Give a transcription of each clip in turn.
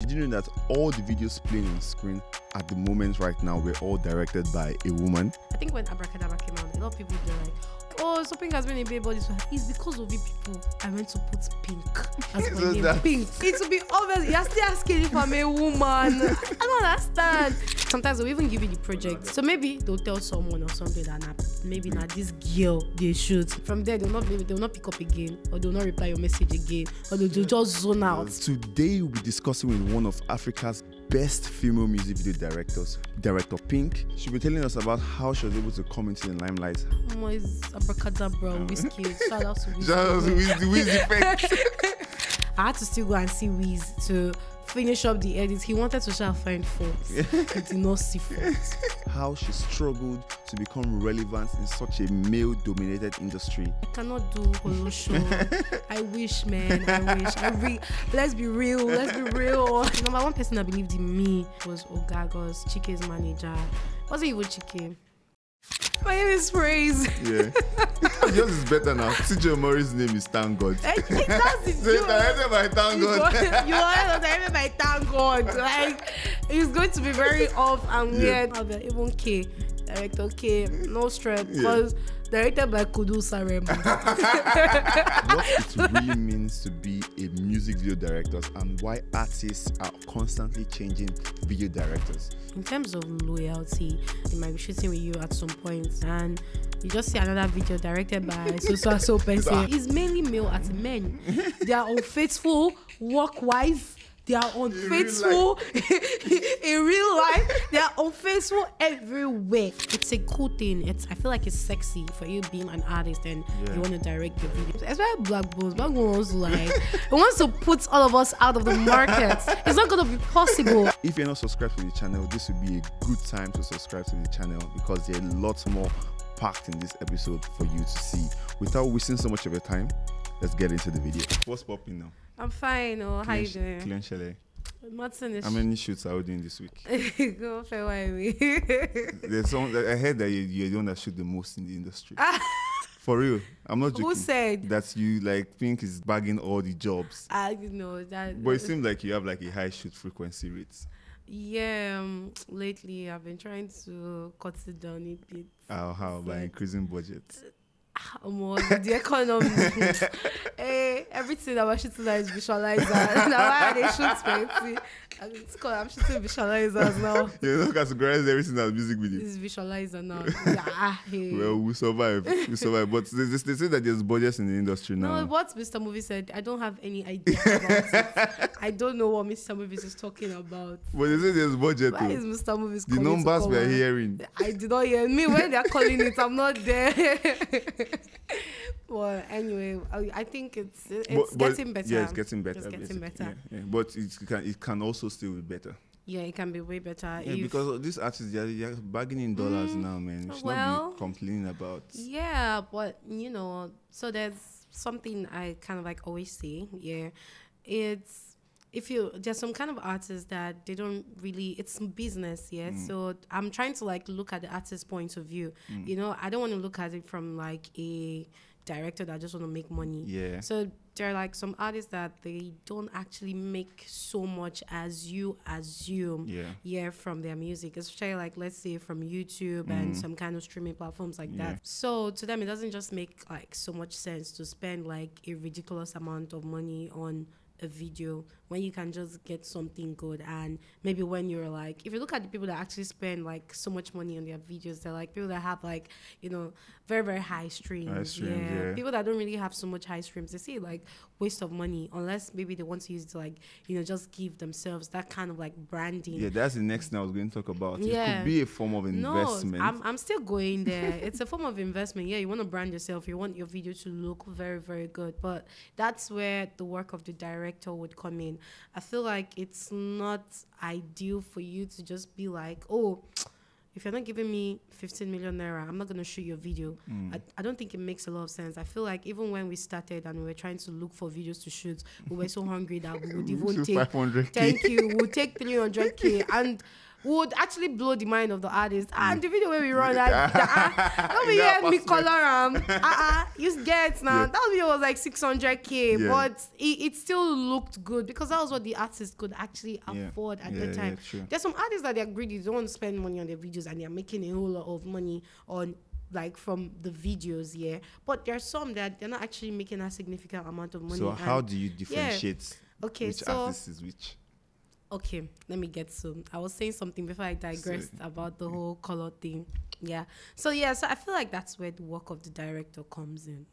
Did you know that all the videos playing on screen at the moment right now were all directed by a woman? I think when Abracadabra came out, a lot of people were like, oh, so Pink has been a baby body. It's because of you people. I went to put Pink as my name. Pink. It will be obvious. You're still asking if I'm a woman. I don't understand. Sometimes they'll even give you the project. So maybe they'll tell someone or something that maybe not this girl they shoot. From there, they'll not pick up again, or they'll not reply your message again, or they'll just zone out. Today we'll be discussing with one of Africa's best female music video directors, Director Pink. She'll be telling us about how she was able to come into the limelight. It's Abracadabra, Wizkid. Shout out to Wizkid. Shout out to Wiz effect. I had to still go and see Wiz to finish up the edits. He wanted to try to find faults. He did not see faults. How she struggled to become relevant in such a male-dominated industry. I cannot do holo show. I wish, man. I wish. Let's be real. Number one person that believed in me was Ogagos, Chike's manager. Wasn't even Chike. My name is Praise. Yeah. Yours is better now. CJ Murray's name is Thank God. That's it. So directed by Thank God. You are directed by Thank God. Like, it's going to be very off and weird. I'll be even K. Director K. No stress. Because directed by Kudu Sarema. What it really means to be a music video director and why artists are constantly changing video directors. In terms of loyalty, they might be shooting with you at some point and you just see another video directed by so person. It's mainly male as men. They are unfaithful work-wise. They are unfaithful in real life. They are unfaithful everywhere. It's a cool thing. I feel like it's sexy for you being an artist and you want to direct your videos. Especially Black Bones. Black Bones it wants to put all of us out of the market. It's not going to be possible. If you're not subscribed to the channel, this would be a good time to subscribe to the channel because there are lots more packed in this episode for you to see. Without wasting so much of your time, let's get into the video. What's popping now? I'm fine. How you doing? Clean Shelley. How many shoots are we doing this week? Go fair way. There's some. I heard that you're the one that shoot the most in the industry. For real, I'm not joking. Who said that? You like Pink is bagging all the jobs. I know that. But it seems like you have like a high shoot frequency rate. Yeah, lately I've been trying to cut it down a bit. How? By increasing budget? The economy. Everything that we're shooting now is visualizer. Now why are they shooting? I'm shooting visualizers now. You don't categorize everything as music video. It's visualizer now. Well, we survive. But they say that there's budgets in the industry now. No, what Mr. Movie said, I don't have any idea about it. I don't know what Mr. Movies is talking about. But they say there's budget. Why is Mr. Movies the numbers we're hearing? I did not hear me when they're calling it. I'm not there. Well, anyway, I think it's getting better. Yeah, it's getting better. It's getting better. Yeah. But it can also still be better. Yeah, it can be way better. Yeah, because these artists, they're bagging in dollars now, man. You should not be complaining about. Yeah, but so there's something I kind of like always say. Yeah, there's some kind of artists that they don't really, it's business, so I'm trying to like look at the artist's point of view. I don't want to look at it from like a director that just want to make money. So there are like some artists that they don't actually make so much as you assume from their music, especially like let's say from YouTube and some kind of streaming platforms like that. So to them it doesn't just make like so much sense to spend like a ridiculous amount of money on a video when you can just get something good. And maybe when you're like, if you look at the people that actually spend like so much money on their videos, they're like people that have like very, very high streams. People that don't really have so much high streams, they see like waste of money unless maybe they want to use it to like just give themselves that kind of like branding. That's the next thing I was going to talk about. It could be a form of investment. No, I'm still going there. It's a form of investment. You want to brand yourself, you want your video to look very, very good, but that's where the work of the director would come in. I feel like it's not ideal for you to just be like, oh, if you're not giving me 15 million naira, I'm not going to shoot your video. I don't think it makes a lot of sense. I feel like even when we started and we were trying to look for videos to shoot, we were so hungry that we would even take 500K. Thank you. We'll take 300K. And would actually blow the mind of the artist. And the video where we run don't be hear me color you get now. That video was like 600K, but it still looked good because that was what the artist could actually afford at the time. There's some artists that they're greedy, they don't want to spend money on their videos, and they're making a whole lot of money on like from the videos, but there's some that they're not actually making a significant amount of money. So how do you differentiate which artist is which? Okay, let me get some. I was saying something before I digressed about the whole color thing. So I feel like that's where the work of the director comes in.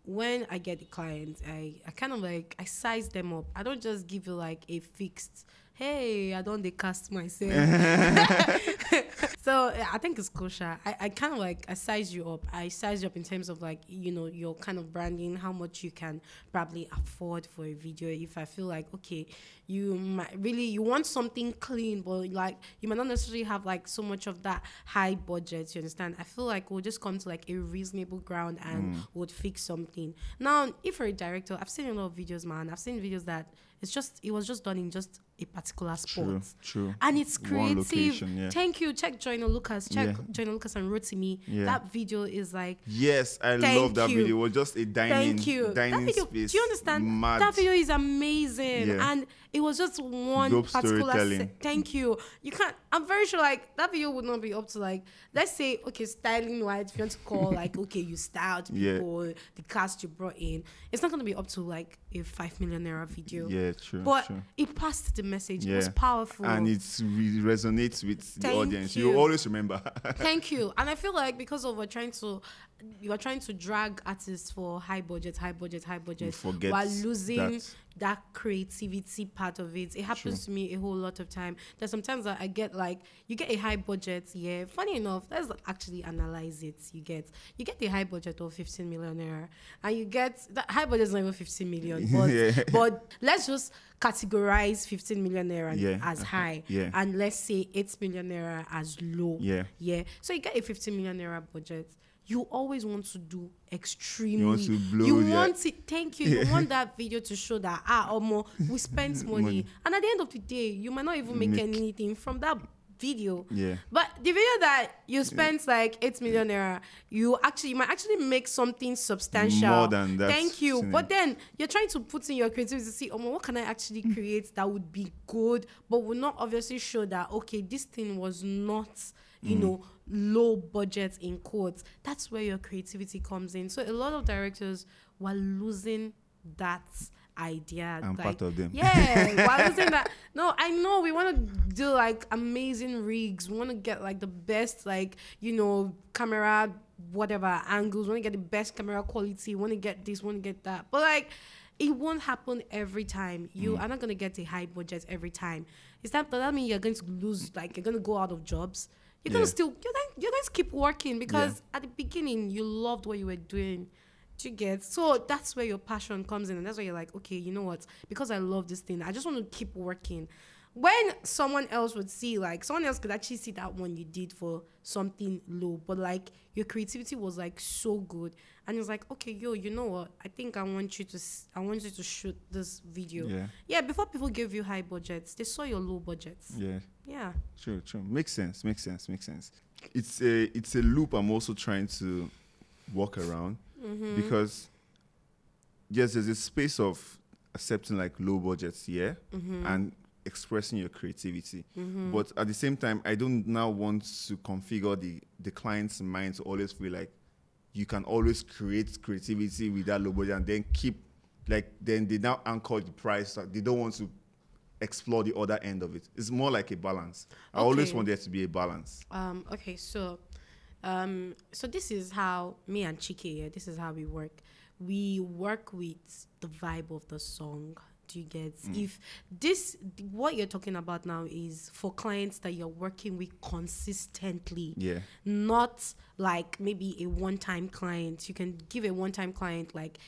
When I get the clients, I kind of like, I size them up. I don't just give you like a fixed, hey, I don't cast myself. So I think it's kosher. I kind of like, I size you up. I size you up in terms of like, you know, your kind of branding, how much you can probably afford for a video. If I feel like, okay, you want something clean, but like you might not necessarily have like so much of that high budget, you understand? I feel like we'll just come to like a reasonable ground and would fix something. Now, if you're a director, I've seen a lot of videos, man. I've seen videos that it was just done in just a particular spot. True. And it's creative. Location, Thank you. Check Joyner Lucas. Check Joyner Lucas and Rotimi. That video is like, yes, I love that video. It was just a dining that video, space. do you understand? Mad. That video is amazing. And it was just one dope particular thank you. You can't, I'm very sure like that video would not be up to like, let's say, okay, styling wise, if you want to call like, okay, you styled people, the cast you brought in, it's not going to be up to like a 5 million naira video. True. But it passed the message. It was powerful. And it resonates with the audience. You always remember. Thank you. And I feel like because of you are trying to drag artists for high budget, while losing that creativity part of it. It happens to me a whole lot of time. There's sometimes that I get like, you get a high budget, funny enough, let's actually analyze it. You get a high budget of 15 million naira, and you get that high budget is not even 15 million, but let's just categorize 15 million naira as high, and let's say 8 million naira as low. So you get a 15 million naira budget. You always want to do extremely. You want to blow. You want it. Thank you. You want that video to show that we spent money, and at the end of the day, you might not even make anything from that video. But the video that you spent like 8 million naira, you might actually make something substantial. More than that. Thank you. But then you're trying to put in your creativity to see, what can I actually create that would be good, but will not obviously show that, okay, this thing was not, low budget in quotes. That's where your creativity comes in. So a lot of directors were losing that idea. I'm part of them. While losing that. No, I know we want to do like amazing rigs. We want to get like the best, like, camera, whatever angles. We want to get the best camera quality. We want to get this, want to get that. But like, it won't happen every time. You are not going to get a high budget every time. Does that mean you're going to lose, like, you're going to go out of jobs? You're going to you're going to keep working because at the beginning you loved what you were doing. Do you get? So that's where your passion comes in, and that's where you're like, okay, you know what? Because I love this thing, I just want to keep working. When someone else would see, like, someone else could actually see that one you did for something low, but like your creativity was like so good, and it's like, okay, you know what? I think I want you to shoot this video. Before people gave you high budgets, they saw your low budgets. True. Makes sense. It's a loop I'm also trying to walk around, because yes, there's a space of accepting like low budgets, and expressing your creativity, but at the same time, I don't now want to configure the client's mind to always feel like you can always create creativity with that low budget and then keep, like, then they now anchor the price. They don't want to explore the other end of it. It's more like a balance. I always want there to be a balance. So this is how me and Chike, this is how we work. We work with the vibe of the song. Do you get? If what you're talking about now is for clients that you're working with consistently, not like maybe a one-time client. You can give a one-time client like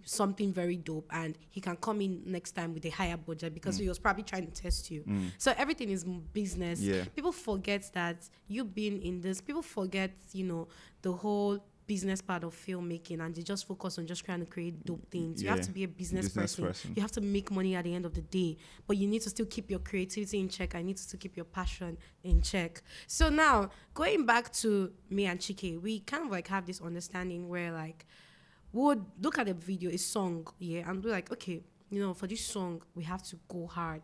something very dope, and he can come in next time with a higher budget because he was probably trying to test you. So everything is business. People forget that you've been in this. People forget, the whole business part of filmmaking and they just focus on just trying to create dope things. You have to be a business person. You have to make money at the end of the day, but you need to still keep your creativity in check. I need to still keep your passion in check. So now going back to me and Chike, we kind of like have this understanding where like we would look at a video, a song, and be like, okay, you know, for this song, we have to go hard.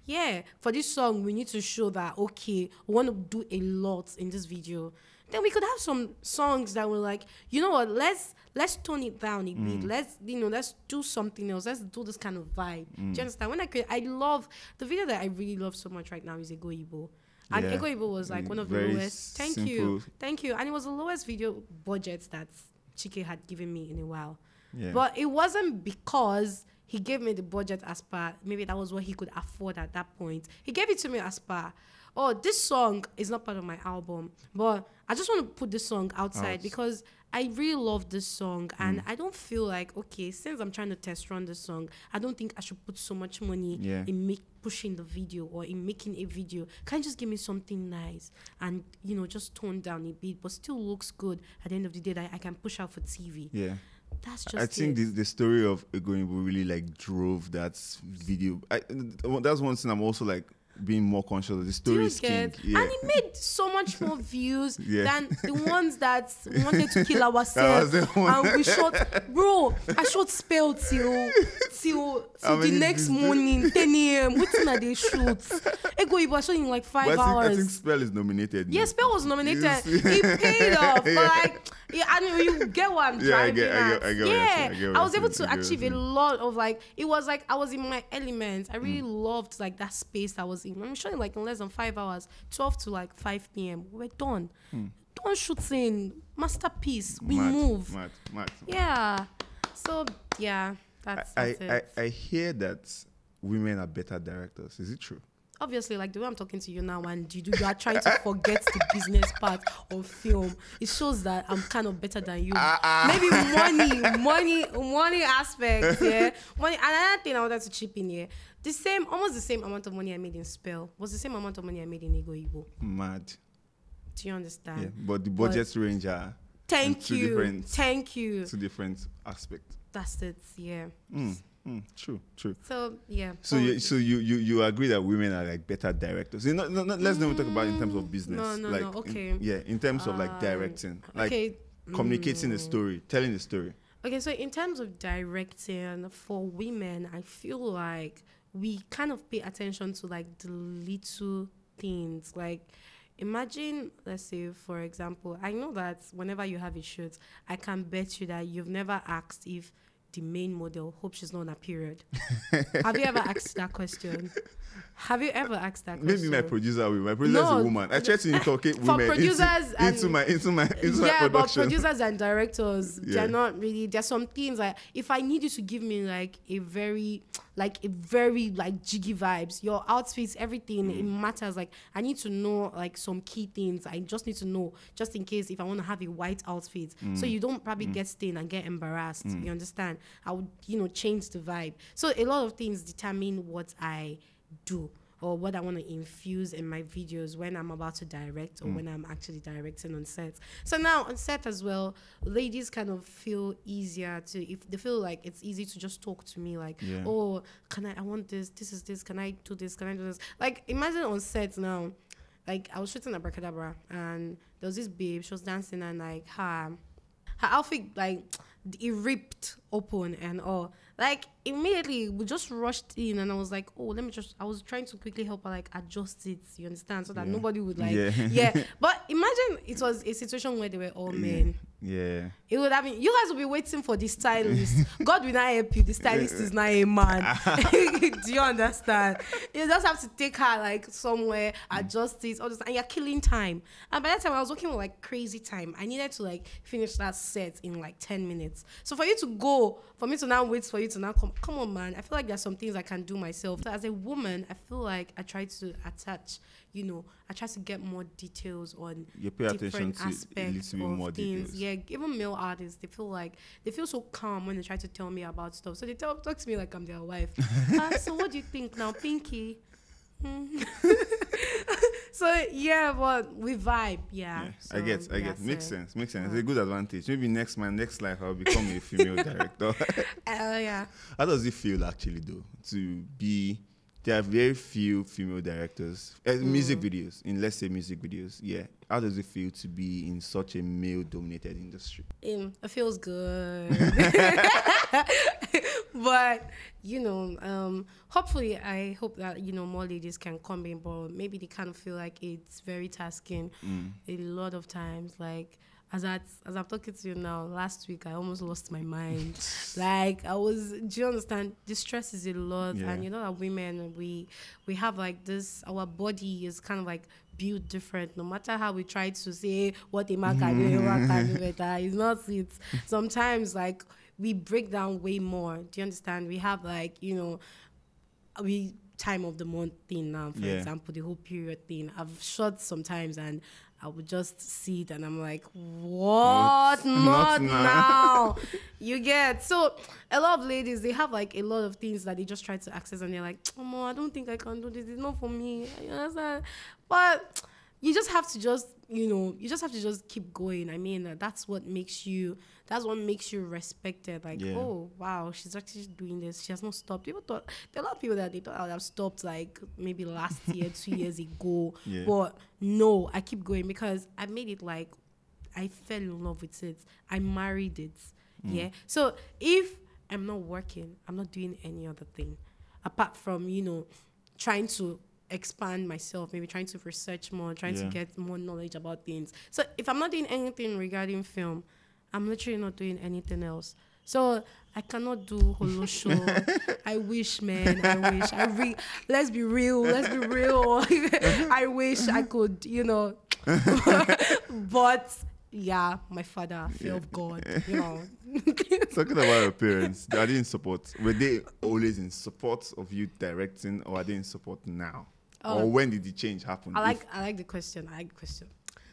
Yeah, for this song, we need to show that, okay, we want to do a lot in this video. Then we could have some songs that were like, you know what, let's tone it down a bit. Let's do something else. Let's do this kind of vibe. Do you understand? When I love, the video that I really love so much right now is Ego Ibo. And Ego Ibo was like one of the lowest. Thank you. And it was the lowest video budget that Chike had given me in a while. Yeah. But it wasn't because he gave me the budget as per, maybe that was what he could afford at that point. He gave it to me as per, oh, this song is not part of my album, but I just want to put this song outside because I really love this song and I don't feel like, okay, since I'm trying to test run this song, I don't think I should put so much money in pushing the video or in making a video. Can you just give me something nice and, you know, just tone down a bit, but still looks good at the end of the day that I can push out for TV? Yeah. That's just I think the story of Ego Ibo really like drove that video. That's one thing I'm also like being more conscious of. The story is king. Yeah. And it made so much more views than the ones that wanted to kill ourselves. And we shot, bro, I shot Spell till the next morning, 10 a.m. Waiting at the shoots. Ego Ibo, I shot in like 5 hours. I think Spell is nominated. Yeah, Spell was nominated. It paid off. But like, yeah, I mean, you get what I'm driving at. I was able to achieve a lot of like, it was like I was in my element. I really loved like that space I was in. I'm showing like in less than 5 hours, 12 to like 5 p.m. We're done. Done shooting. Masterpiece. We move. Yeah. So yeah, that's it. I hear that women are better directors. Is it true? Obviously, like the way I'm talking to you now, and you are trying to forget the business part of film. It shows that I'm kind of better than you. Maybe money aspect, money. Another thing I wanted to chip in here, almost the same amount of money I made in Spell was the same amount of money I made in Ego Ibo. Mad. Do you understand? Yeah, but the budget range are thank you. Two different aspects. That's it. Yeah. True. So yeah. So you agree that women are like better directors? No, let's not talk about in terms of business. No, okay. In terms of like directing, like communicating the story, telling the story. Okay, so in terms of directing for women, I feel like we kind of pay attention to like the little things. Like imagine, let's say, for example, I know that whenever you have a shoot, I can bet you that you've never asked if the main model hope she's not on a period. Have you ever asked that question? Have you ever asked that question? Maybe my producer will. My producer is a woman. I try to inculcate women into my production. But producers and directors, they're not really. There's some things like if I need you to give me like a very jiggy vibes, your outfits, everything, it matters. Like I need to know like some key things. I just need to know just in case if I want to have a white outfit, so you don't probably get stained and get embarrassed. You understand? I would change the vibe. So a lot of things determine what I do or what I want to infuse in my videos when I'm about to direct or when I'm actually directing on set. So now on set as well, ladies kind of feel easier to, if they feel like it's easy to just talk to me like, oh, I want this, this is this, can I do this, can I do this? Like imagine on set now, like I was shooting Abracadabra and there was this babe, she was dancing and like her outfit like it ripped open and all. Like immediately we just rushed in and I was like, oh, I was trying to quickly help her like adjust it, you understand, so that nobody would like But imagine it was a situation where they were all men. It would have been, you guys will be waiting for the stylist. God will not help you. The stylist is not a man. Do you understand? You just have to take her like somewhere, adjust it, all this, and you're killing time. And by that time, I was working with like crazy time. I needed to like finish that set in like 10 minutes. So for me to now wait for you to now come on, man. I feel like there's some things I can do myself. So as a woman, I feel like I try to attach, I try to get more details on different aspects of things. Yeah, even male artists, they feel so calm when they try to tell me about stuff. So they talk to me like I'm their wife. So what do you think now, Pinky? So yeah, but we vibe, yeah. So I get. Makes it. sense. It's a good advantage. Maybe my next life I'll become a female director. Yeah. How does it feel actually though to be? There are very few female directors, music videos. Let's say music videos. Yeah. How does it feel to be in such a male-dominated industry? It feels good. But hopefully I hope that more ladies can come in, but maybe they kind of feel like it's very tasking a lot of times. Like as I'm talking to you now, last week I almost lost my mind. Like do you understand? The stress is a lot, and that women we have like this. Our body is kind of like built different. No matter how we try to say what a man can do, a woman can do better, it's not it. Sometimes like we break down way more. Do you understand? We have like we time of the month thing now, for example, the whole period thing. I've shot sometimes and I would just see it and I'm like, what? Not now. You get. So a lot of ladies, they have like a lot of things that they just try to access and they're like, oh, no, I don't think I can do this. It's not for me. You understand? But you just have to just keep going. I mean, that's what makes you respected. Like, oh wow, she's actually doing this. She has not stopped. There are a lot of people that they thought I would have stopped like maybe last year, 2 years ago. But no, I keep going because I made it like I fell in love with it. I married it. Yeah. So if I'm not working, I'm not doing any other thing apart from trying to expand myself, maybe trying to research more, trying to get more knowledge about things. So if I'm not doing anything regarding film, I'm literally not doing anything else. So I cannot do holo show. I wish, man. Let's be real. I wish I could, but yeah, my father, fear of God, Talking about your parents, are they in support? Were they always in support of you directing, or are they in support now? Or when did the change happen? I like the question.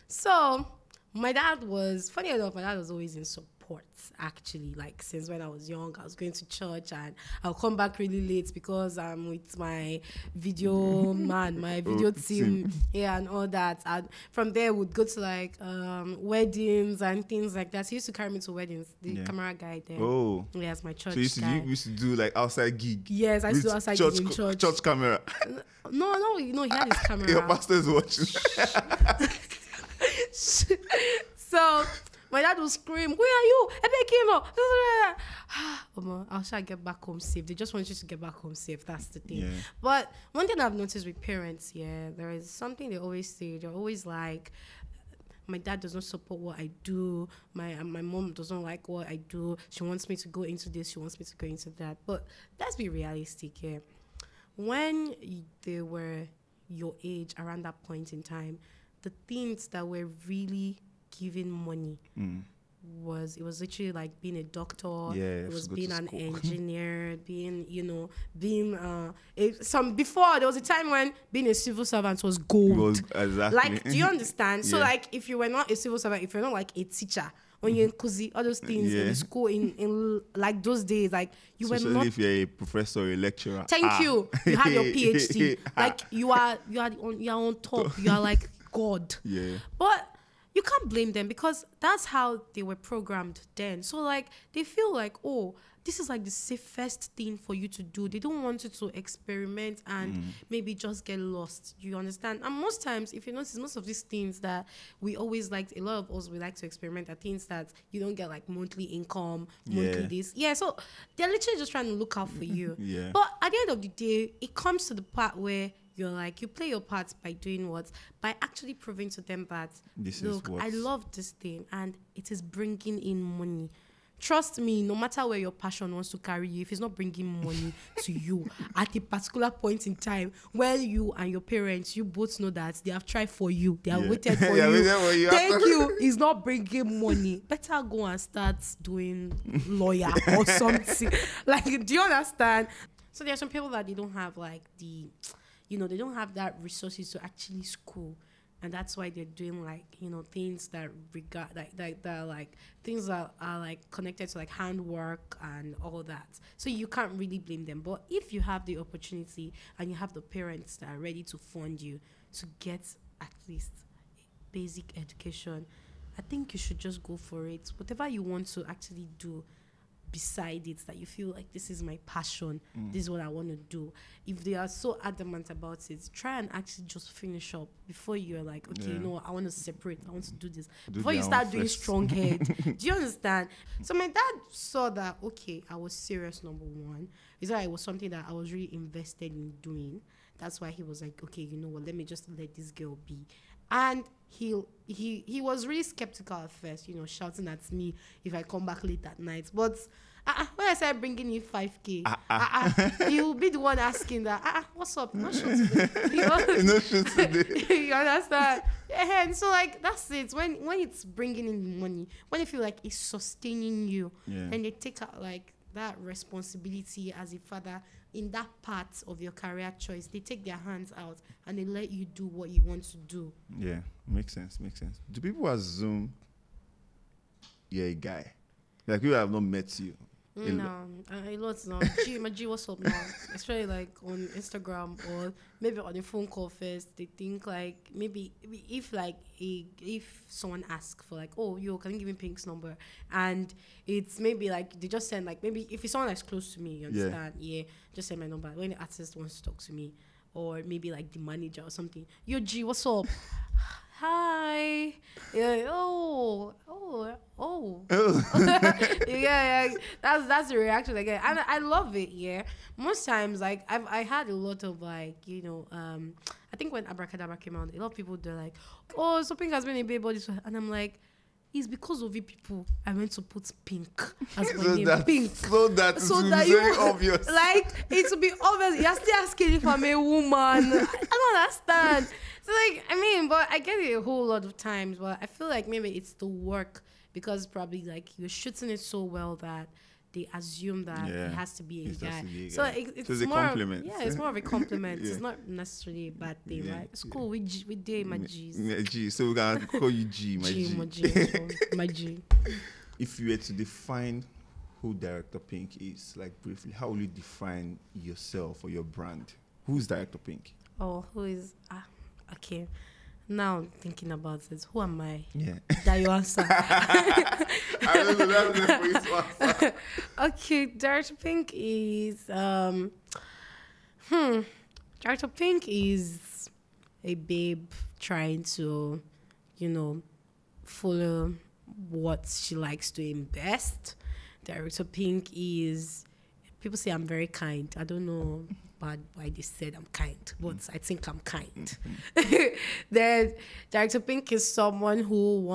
So my dad was, funny enough, always in support, actually. Like, since when I was young, I was going to church and I'll come back really late because I'm with my video man, my video team, and all that. And from there, we'd go to like weddings and things like that. He used to carry me to weddings, the camera guy there. Oh. Yes, my church guy. You used to do like outside gig? Yes, I used to do outside gig in church. Church camera? No, he had his camera. Your pastor is watching. So my dad would scream, "Where are you? I'll try to get back home safe." They just want you to get back home safe. That's the thing. Yeah. But one thing I've noticed with parents, there is something they always say. They're always like, my dad does not support what I do. My mom doesn't like what I do. She wants me to go into this. She wants me to go into that. But let's be realistic here. When they were your age, around that point in time, the things that were really giving money was literally like being a doctor. It was being an engineer, being before there was a time when being a civil servant was gold. Exactly. Like, do you understand? So like, if you were not a civil servant, if you're not like a teacher, when you're in Kuzi, all those things in school in like those days, like especially were not. If you're a professor or a lecturer. Thank you. You had your PhD. Like you are on top. You are like God. Yeah. But you can't blame them because that's how they were programmed then. So like they feel like, oh, this is like the safest thing for you to do. They don't want you to experiment and maybe just get lost. You understand? And most times, if you notice, most of these things that we always like, a lot of us, we like to experiment are things that you don't get like monthly income, monthly this. Yeah, so they're literally just trying to look out for you. But at the end of the day, it comes to the part where you're like, you play your part by doing what? By actually proving to them that, look, I love this thing and it is bringing in money. Trust me, no matter where your passion wants to carry you, if it's not bringing money to you at a particular point in time where you and your parents, you both know that they have tried for you, they have waited for you. Thank you. It's not bringing money. Better go and start doing lawyer or something. Like, do you understand? So there are some people that they don't have like they don't have that resources to actually school. and that's why they're doing like, you know, things that regard like that are like things that are like connected to like handwork and all that. So you can't really blame them. But if you have the opportunity and you have the parents that are ready to fund you to get at least basic education, I think you should just go for it. Whatever you want to actually do beside it, that you feel like this is my passion, this is what I want to do. If they are so adamant about it, try and actually just finish up before you're like, okay, you know what, I want to separate, I want to do this. Before you start doing strong head. Do you understand? So my dad saw that, okay, I was serious, number one. Is that it was something that I was really invested in doing. That's why he was like, okay, you know what, let me just let this girl be. And he was really skeptical at first, you know, shouting at me if I come back late at night. But when I started bringing in 5K, he'll be the one asking that, what's up? No show today. You know? No show today. You understand? And so, like, that's it. When it's bringing in money, when you feel like it's sustaining you, then they take out, like, that responsibility as a father in that part of your career choice. They take their hands out and they let you do what you want to do. Yeah, makes sense. Do people assume you're a guy? Like, people have not met you? No, a lot now. G, what's up now? Especially like on Instagram or maybe on a phone call first. They think like maybe if someone asks for like, oh, yo, can you give me Pink's number? And it's maybe like they just send like, maybe if it's someone that's close to me, you understand? Yeah, just send my number. When the artist wants to talk to me, or maybe like the manager or something. Yo, G, what's up? Hi. Yeah. Oh. yeah. That's the reaction I get, and I love it. Yeah. Most times, like I had a lot of like, you know, I think when Abracadabra came out, a lot of people they're like, oh, so Pink has been a baby body, and I'm like, it's because of you people I went to put Pink as my name. Pink. So that it's very obvious. Like, it will be obvious. You're still asking if I'm a woman. I don't understand. So, like, I mean, but I get it a whole lot of times. But I feel like maybe it's the work, because probably, like, you're shooting it so well that they assume that it has to be a guy. So it's a more compliment. It's more of a compliment. It's not necessarily a bad thing, right? It's cool. We did my G's. G. So we can call you G, my G. My G. If you were to define who Director Pink is, like briefly, how will you define yourself or your brand? Who's Director Pink? Oh, who is? Okay. Now I'm thinking about it. Who am I? Yeah. That you answer. I don't know, that's the first answer. Okay, Director Pink is Director Pink is a babe trying to, you know, follow what she likes doing best. Director Pink is, people say I'm very kind. I don't know why they said I'm kind, but I think I'm kind. Then Director Pink is someone who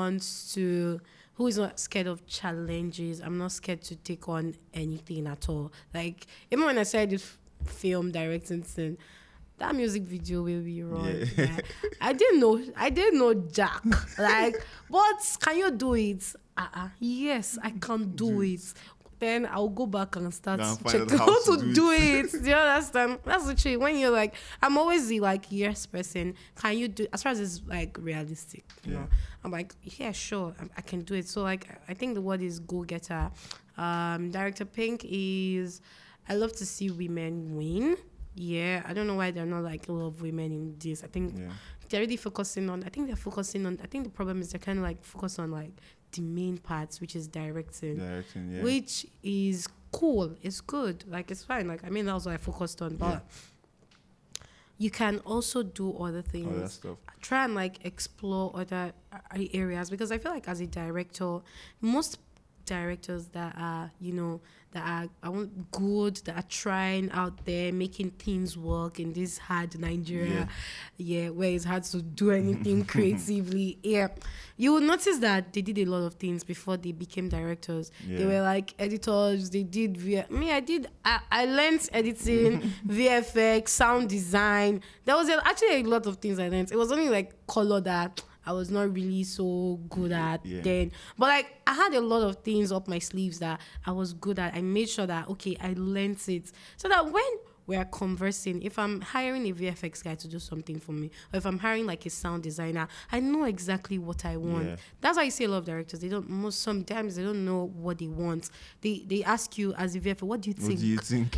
is not scared of challenges. I'm not scared to take on anything at all. Like, even when I said this film directing thing, that music video will be wrong. Yeah. I didn't know Jack. Like, but can you do it? Yes, I can do it. Then I'll go back and start checking how to do it. Do you understand? That's the truth. When you're like, I'm always the like yes person. Can you do, as far as it's like realistic? You know, I'm like, yeah, sure, I can do it. So like, I think the word is go getter. Director Pink is, I love to see women win. Yeah, I don't know why there are not like a lot of women in this. I think they're really focusing on. I think the problem is they're kind of like focused on like the main parts, which is directing, which is cool. It's good. Like, it's fine. Like, I mean, that was what I focused on. But you can also do other things. Other stuff. Try and like explore other areas, because I feel like as a director, most directors that are, you know, that are good, that are trying out there, making things work in this hard Nigeria, where it's hard to do anything creatively. You will notice that they did a lot of things before they became directors. They were like editors. They did I learned editing, VFX, sound design. There was actually a lot of things I learned. It was only like color that I was not really so good at then. But like, I had a lot of things up my sleeves that I was good at. I made sure that, okay, I learned it. So that when we're conversing. If I'm hiring a VFX guy to do something for me, or if I'm hiring like a sound designer, I know exactly what I want. Yeah. That's why you see a lot of directors, sometimes they don't know what they want. They ask you as a VFX, what do you think? What do you think?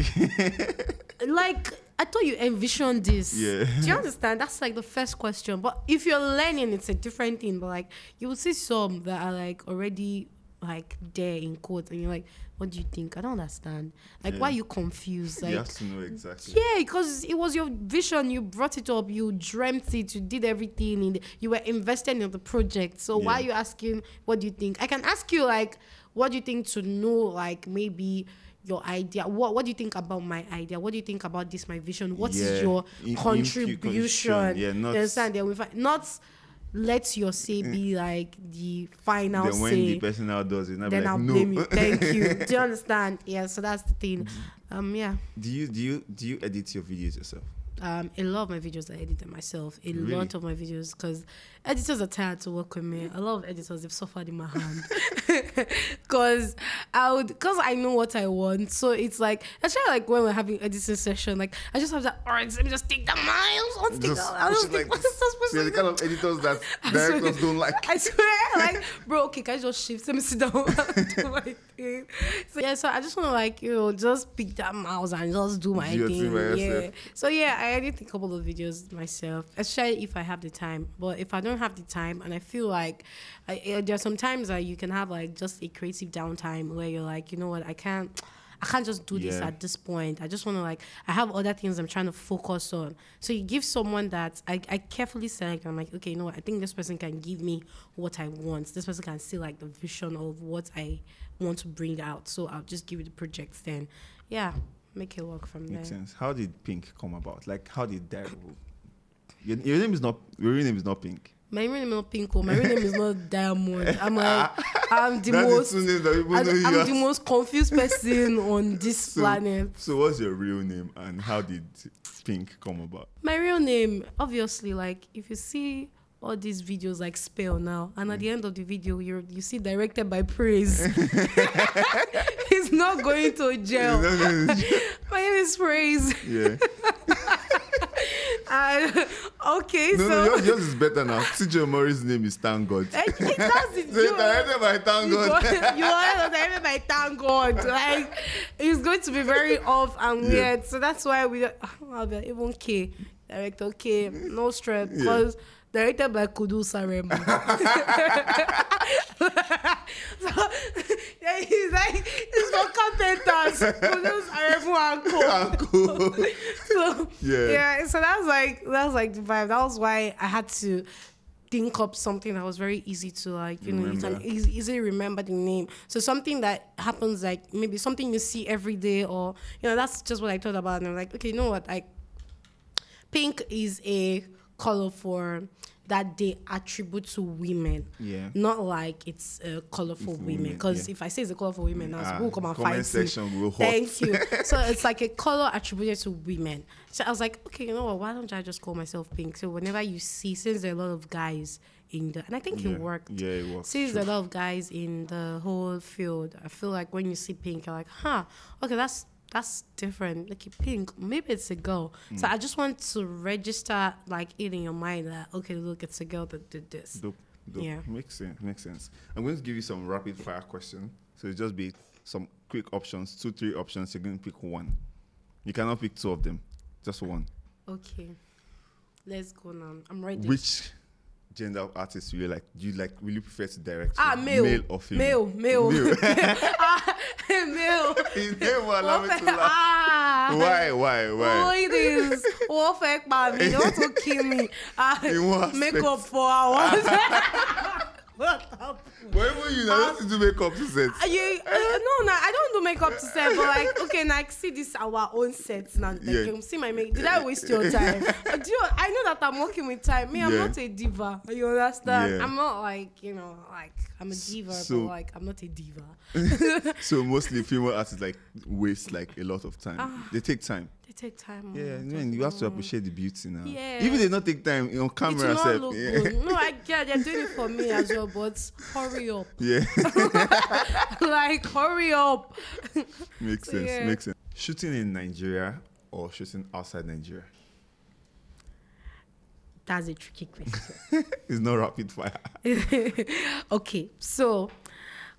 Like, I thought you envisioned this. Yeah. Do you understand? That's like the first question. But if you're learning, it's a different thing. But like, you will see some that are like already like there in quotes, and you're like, what do you think? I don't understand. Like, why are you confused? Like, you have to know exactly. Yeah, because it was your vision. You brought it up. You dreamt it. You did everything. You were invested in the project. So why are you asking, what do you think? I can ask you, like, what do you think to know, like, maybe your idea. What do you think about my idea? What do you think about this, my vision? What is your contribution? Yeah, not let your say be like the final then say. When the person now does it, then like, I'll blame you. Thank you. Do you understand? Yeah, so that's the thing. Yeah. Do you edit your videos yourself? A lot of my videos I edit them myself. Lot of my videos, because editors are tired to work with me. A lot of editors, they've suffered in my hand. Because I know what I want. So it's like, especially like when we're having editing session, like I just have that, all right, let me just take that miles. The kind of editors that directors don't like. I swear, like, bro, okay, can I just shift? Let me sit down and do my thing. So yeah, so I just want to, like, just pick that mouse and just do my thing. Yeah. So yeah, I edit a couple of videos myself, especially if I have the time. But if I don't have the time, and I feel like there are some times that you can have like just a creative downtime where you're like, you know what, I can't just do this at this point. I just want to, like, I have other things I'm trying to focus on. So you give someone that I carefully select. I'm like, okay, you know what, I think this person can give me what I want. This person can see like the vision of what I want to bring out. So I'll just give you the project then. Yeah, make it work from there. Makes sense. How did Pink come about? Like, how did that? Your real name is not Pink. My real name is not Pink. My real name is not Diamond. I'm the most confused person on this planet. So what's your real name, and how did Pink come about? My real name, obviously, like, if you see all these videos like Spell now, and at the end of the video you see directed by Praise. He's not going to jail. My name is Praise. Yeah. Okay, no, yours is better now. CJ Murray's name is Thank God. That's it. Directed by Thank God. You are directed by Thank God. Like, it's going to be very off and weird. So that's why even K. Director K. No stress. Because directed by Kudu Sarema. So yeah, he's for carpenters. Kudu Sarema and Co. So so that's like the vibe. That was why I had to think up something that was very easy to, like, you can easily remember the name. So something that happens, like maybe something you see every day, or that's just what I thought about. And I'm like, okay, you know what? Like, pink is a color for that they attribute to women. Yeah. Not like it's a color for women. Because if I say it's a color for women, now people come and fight me. Thank you. So it's like a color attributed to women. So I was like, okay, you know what? Why don't I just call myself Pink? So whenever you see, since there are a lot of guys in the, and I think it worked. Yeah, it worked. Since there are a lot of guys in the whole field, I feel like when you see Pink, you're like, okay, that's different. Like, Pink, maybe it's a girl. So I just want to register, like, it in your mind that, okay, look, it's a girl that did this. Dope. Yeah. Makes sense. I'm going to give you some rapid fire questions. So it'll just be some quick options, 2-3 options. You're going to pick one. You cannot pick two of them. Just one. Okay. Let's go now. I'm ready. Which gender of artists do you like? Do you really prefer to direct? Male. Male or female? Male. Male. His name will allow me to laugh. Why? Oh, it is. What fake man? They want to kill me. Makeup for hours. What happened? But even you don't have to do makeup to set. No, I don't do makeup to set. But like, okay, now I see this our own sets now. Like, see my makeup. Did I waste your time? I know that I'm working with time. Me, I'm not a diva. You understand? Yeah. I'm not like, like I'm a diva, but like I'm not a diva. So mostly female artists like waste like a lot of time. They take time. Take time. Yeah, you have to appreciate the beauty now. Yeah. Even they not take time on camera. It will not look good. No, I get they're doing it for me as well, but hurry up. Yeah. Like, hurry up. Makes sense. Shooting in Nigeria or shooting outside Nigeria? That's a tricky question. It's not rapid fire. Okay, so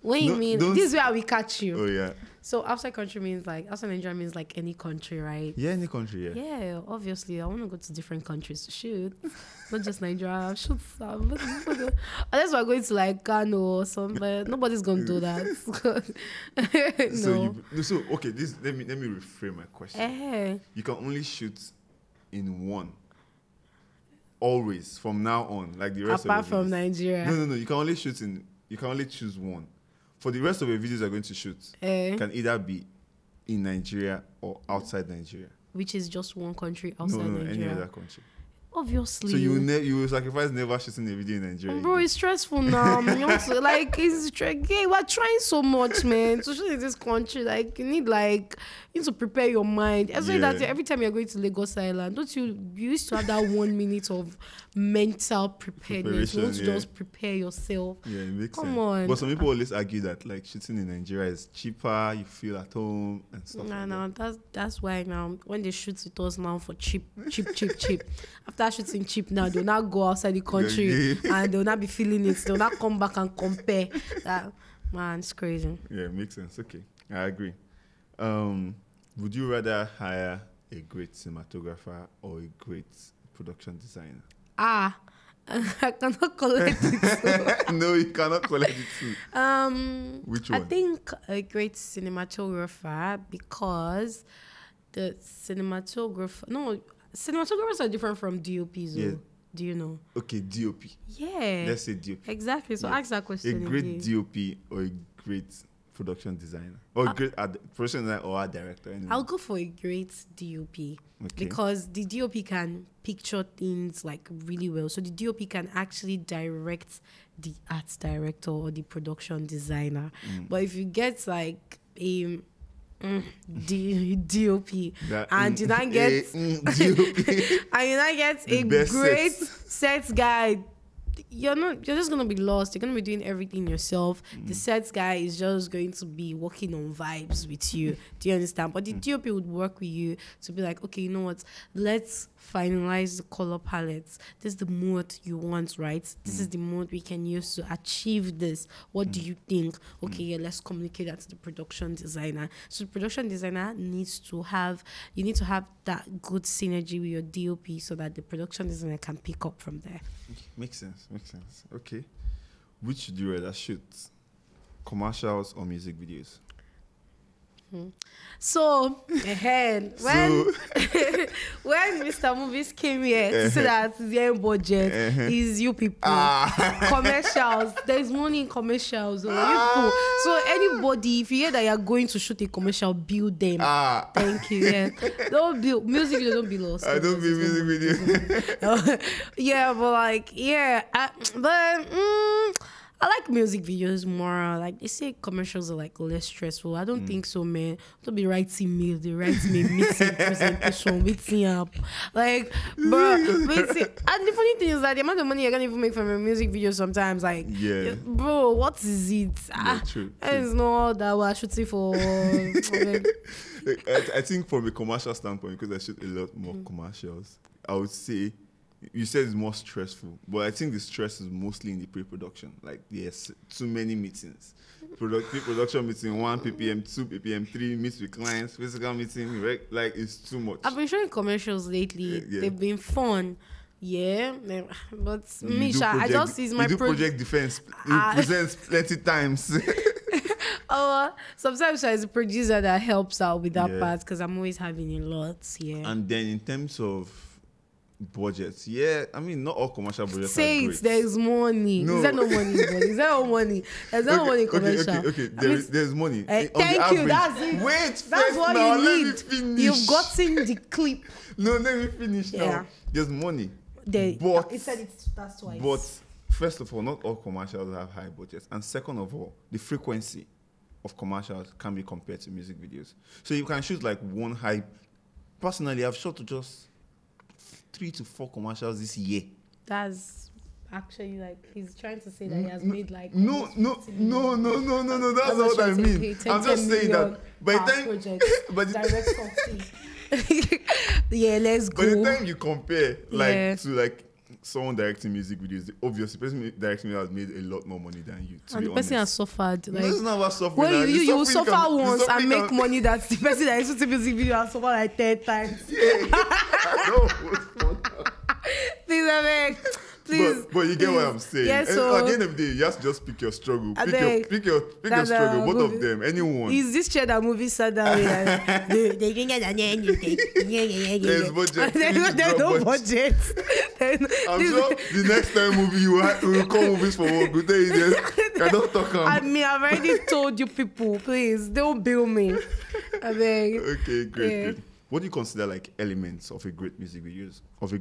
when you mean this is where we catch you. Oh yeah. So outside country means like outside Nigeria means like any country, right? Yeah, any country. Yeah. Yeah, obviously I want to go to different countries to shoot, not just Nigeria. Shoot some. Unless we're going to like Ghana or somewhere, nobody's gonna do that. No. So okay, this let me reframe my question. You can only shoot in one. Always from now on, like the rest apart of the from Nigeria. No. You can only choose one. For the rest of the videos you're going to shoot, can either be in Nigeria or outside Nigeria. Which is just one country outside Nigeria. Any other country. Obviously. So you will sacrifice never shooting a video in Nigeria. Bro, it's stressful now. Like it's we're trying so much, man. To shoot in this country, like you need to prepare your mind. That every time you're going to Lagos Island, don't you used to have that 1 minute of mental preparedness. You want to just prepare yourself. Yeah, it makes sense. Come on. But some people always argue that like shooting in Nigeria is cheaper, you feel at home and stuff. No, that's why now when they shoot with us now for cheap. After shooting cheap now, they'll not go outside the country and they'll not be feeling it. They'll not come back and compare. Man, it's crazy. Yeah, it makes sense. Okay, I agree. Would you rather hire a great cinematographer or a great production designer? I cannot collect it. No, you cannot collect it too. Which one? I think a great cinematographer because the cinematographers are different from DOPs. Yeah. Do you know? Okay, DOP. Yeah. Let's say DOP. Exactly. So ask that question. A great DOP or a great production designer? Or a great production designer or art director? Anyway. I'll go for a great DOP. Okay. Because the DOP can picture things like really well. So the DOP can actually direct the art director or the production designer. But if you get like a DOP and you not get DOP and you not get a great set guy, you're just gonna be lost. You're gonna be doing everything yourself. The sets guy is just going to be working on vibes with you. Do you understand? But the DOP would work with you to be like, okay, you know what? Let's finalize the color palettes. This is the mood you want, right? This is the mood we can use to achieve this. What do you think? Okay, yeah, let's communicate that to the production designer. So the production designer needs to have that good synergy with your DOP so that the production designer can pick up from there. Makes sense. Okay. Which should you rather shoot? Commercials or music videos? So, when Mr. Movies came here to say that their budget is you people, commercials. There's money in commercials. So anybody, if you hear that you're going to shoot a commercial, build them. Thank you. Yeah, don't build music video. Don't be lost. I don't build music video. Yeah, but like I like music videos more. Like they say commercials are like less stressful. I don't think so, man. Don't be writing mail. They write me meeting presentation, meeting up. Like, bro, waiting. And the funny thing is that the amount of money you're gonna even make from a music video sometimes, like, bro, what is it? True. It's not that we're shooting for. I think from a commercial standpoint, because I shoot a lot more commercials, I would say. You said it's more stressful, but I think the stress is mostly in the pre-production. Like, there's too many meetings. Pre-production meeting, 1 ppm, 2 ppm, 3 meets with clients, physical meeting, right? Like, it's too much. I've been showing commercials lately. They've been fun. Yeah, but Misha, I just use my project defense. You present plenty times. Sometimes as a producer that helps out with that part because I'm always having a lot. Yeah. And then in terms of budgets, I mean, not all commercial budgets say are great. There's money. No. Is there no money? Is there no money? There's no money in commercial. Okay. There's money. Thank you. That's it. Wait, that's what now, you let need. me finish. You've gotten the clip. No, let me finish now. There's money. But it said that's twice. But first of all, not all commercials have high budgets. And second of all, the frequency of commercials can be compared to music videos. So you can shoot like one high. Personally, I've shot just 3 to 4 commercials this year. That's actually like he's trying to say that he has made like no. That's not what I mean. I'm just saying that by the time, Yeah, let's go. By the time you compare, like, to like someone directing music videos, obviously the person directing it has made a lot more money than you. And the person has suffered. Like, no, it's not about suffering. Well, you will suffer once and make money that the person that is shooting music video has suffered like 10 times. Yeah. Please, I beg. Please. But you get what I'm saying. Yeah, so at the end of the day, you have to just pick your struggle. Pick your struggle. Both of them. Anyone. Is this chair that movie sat down with? There's budget. There's no budget. I'm sure the next time movie you will call movies for work. We'll tell you this. I don't talk. I mean, I've already told you people, please don't bill me. I beg. Okay, great. What do you consider like elements of a great music video? What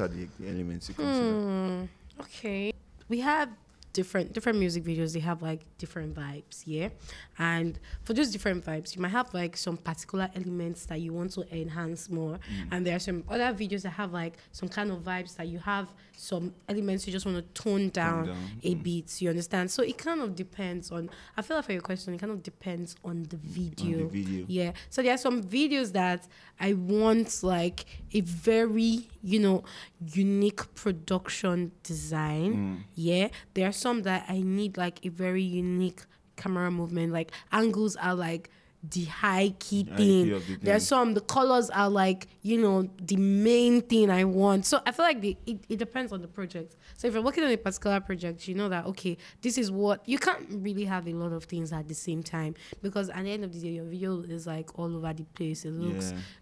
are the elements you consider? Okay, we have different music videos. They have like different vibes, yeah. And for those different vibes, you might have like some particular elements that you want to enhance more, and there are some other videos that have like some kind of vibes that you have some elements you just want to tone down a bit. You understand? So it kind of depends on. I feel like for your question, it kind of depends on the video. Yeah. So there are some videos that I want like a very unique production design. Yeah. There are some that I need like a very unique camera movement, like angles are like the high key thing. There's some, the colors are like, the main thing I want. So I feel like it depends on the project. So if you're working on a particular project, you know that, okay, this is what, you can't really have a lot of things at the same time, because at the end of the day, your video is like all over the place. It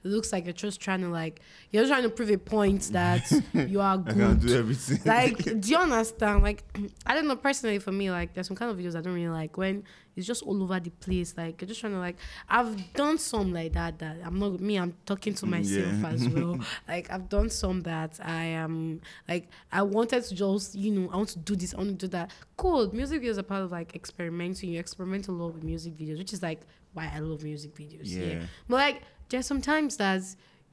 looks like you're just trying to prove a point that you are good. I can do everything. Like, do you understand? Like, I don't know, personally for me, like, there's some kind of videos I don't really like when it's just all over the place. Like, you're just trying to like, I've done some like that I'm talking to myself as well. Like, I've done some that I am like, I wanted to just, I want to do this, I want to do that. Cool. Music videos are part of like experimenting. You experiment a lot with music videos, which is like why I love music videos. Yeah. But like, there's sometimes that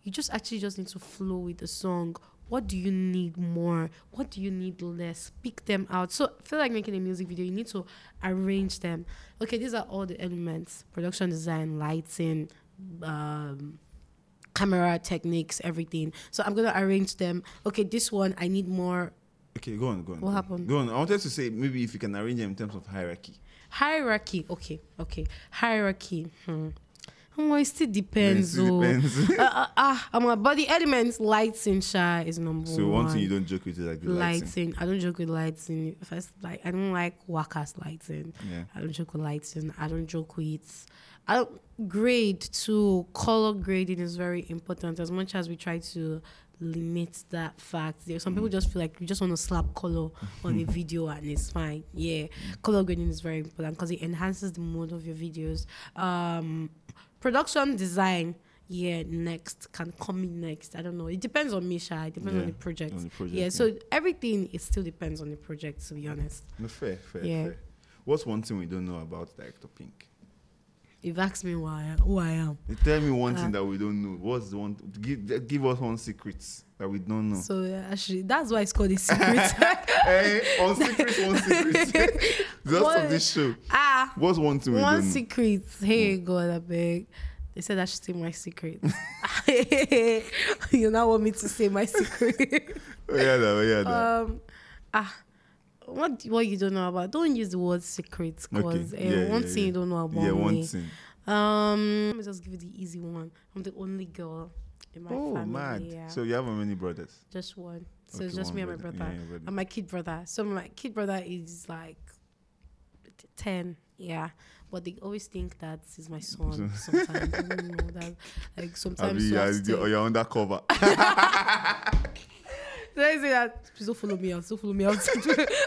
you just actually just need to flow with the song. What do you need more? What do you need less? Pick them out. So I feel like making a music video, you need to arrange them. Okay, these are all the elements: production design, lighting, camera techniques, everything. So I'm going to arrange them. Okay, this one, I need more. Okay, go on. What happened? Go on. I wanted to say maybe if you can arrange them in terms of hierarchy. Hierarchy. Okay. Hierarchy. It still depends. But the elements, lighting, is number one. So one thing you don't joke with is like the lighting. I don't joke with lighting. First, like, I don't like workers lighting. Yeah. I don't joke with lighting. I don't joke with. Grade too. Color grading is very important. As much as we try to limit that fact, there some people just feel like you just want to slap color on a video and it's fine. Yeah, color grading is very important because it enhances the mood of your videos. Production design, can come in next. I don't know. It depends on me, It depends on the project. So everything, it still depends on the project, to be honest. No, fair. What's one thing we don't know about Director Pink? You've asked me who I am. Tell me one thing that we don't know. What's the one? Give us one secret that we don't know. So actually, that's why it's called a secret. On secret, one secret. Just of this show. What's one thing we don't know? One secret. Hey, God, I beg. They said I should say my secret. You now want me to say my secret? What you don't know about? Don't use the word secret, because one thing you don't know about me. One thing. Let me just give you the easy one. I'm the only girl in my family. Oh, mad! Yeah. So you have how many brothers? Just one. So it's just me and my brother. And my kid brother. So my kid brother is like 10. Yeah. But they always think that he's my son. Sometimes I don't know that. Like sometimes you're undercover. Did I say that? Please don't follow me out.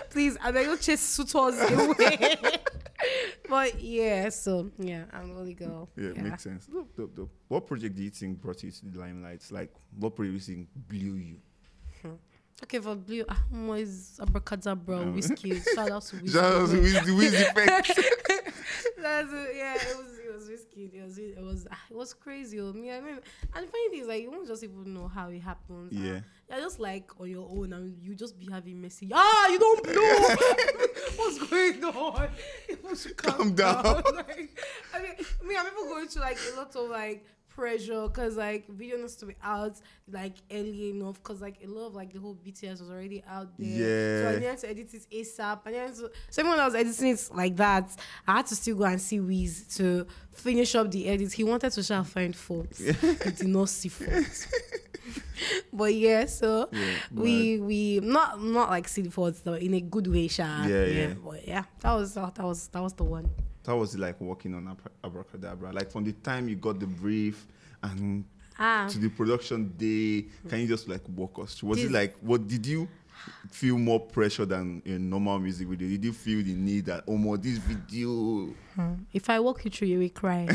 Please, I don't chase suitors away. But I'm the only girl. Yeah, it makes sense. Dope. What project do you think brought you to the limelight? Like, what project do you think blew you? Okay, for blue, is Abracadabra, Wizkid. Shout out to Wizkid. Shout out to Wizkid. It was Wizkid. It was crazy. And the funny thing is, like, you won't just even know how it happens. Yeah. You're just like on your own, and you just be having messy. You don't know what's going on. You should calm down. Like, people going through like a lot of like pressure because like video needs to be out like early enough because like a lot of like the whole BTS was already out there. Yeah. So I needed to edit it ASAP. So even when I was editing it like that, I had to still go and see Wiz to finish up the edit. He wanted to try find faults. He did not see faults. But yeah, so we not like see the faults though, in a good way, Sha. Yeah. But yeah, that was the one. How was it like working on Abracadabra? Like from the time you got the brief and to the production day, can you just like walk us through? Was it like, what did you feel more pressure than in normal music video? Did you feel the need that, oh more this video? If I walk you through, you will cry.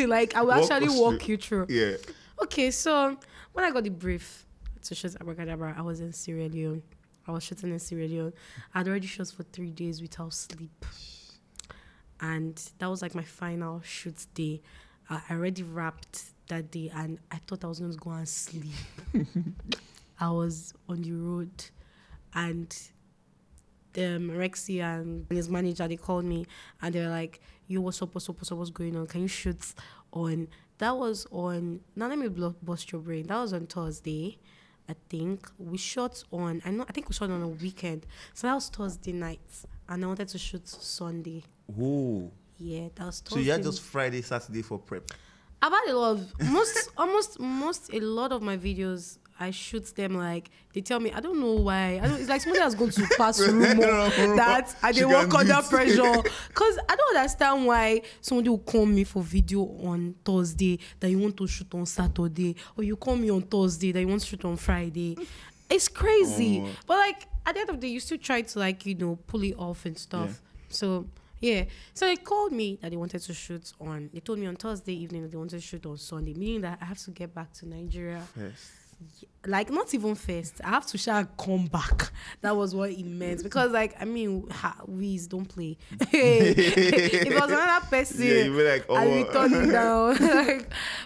Like I will actually walk you through. Yeah. Okay, so when I got the brief to shoot Abracadabra, I was in Sierra Leone. I was shooting in Sierra Leone. I'd already shot for 3 days without sleep. And that was like my final shoot day. I already wrapped that day and I thought I was going to go and sleep. I was on the road and Rexy and his manager, they called me and they were like, yo, what's up, what's going on? Can you shoot on... That was on... Now let me bust your brain. That was on Thursday, I think. We shot on... I think we shot on a weekend. So that was Thursday night. And I wanted to shoot Sunday. Oh. Yeah, that was Thursday. So you had just Friday, Saturday for prep? I've had a lot of... a lot of my videos... I shoot them like they tell me I don't know why it's like somebody has gone to pass rumor that I they work under pressure because I don't understand why somebody will call me for video on Thursday that you want to shoot on Saturday or you call me on Thursday that you want to shoot on Friday. It's crazy. But like at the end of the day you still try to like pull it off and stuff. So they called me that they wanted to shoot on, they told me on Thursday evening that they wanted to shoot on Sunday, meaning that I have to get back to Nigeria. Yes. Like not even first, I have to come back. That was what it meant because Wiz don't play. If it was another person, you'd be like, I'll be turning down.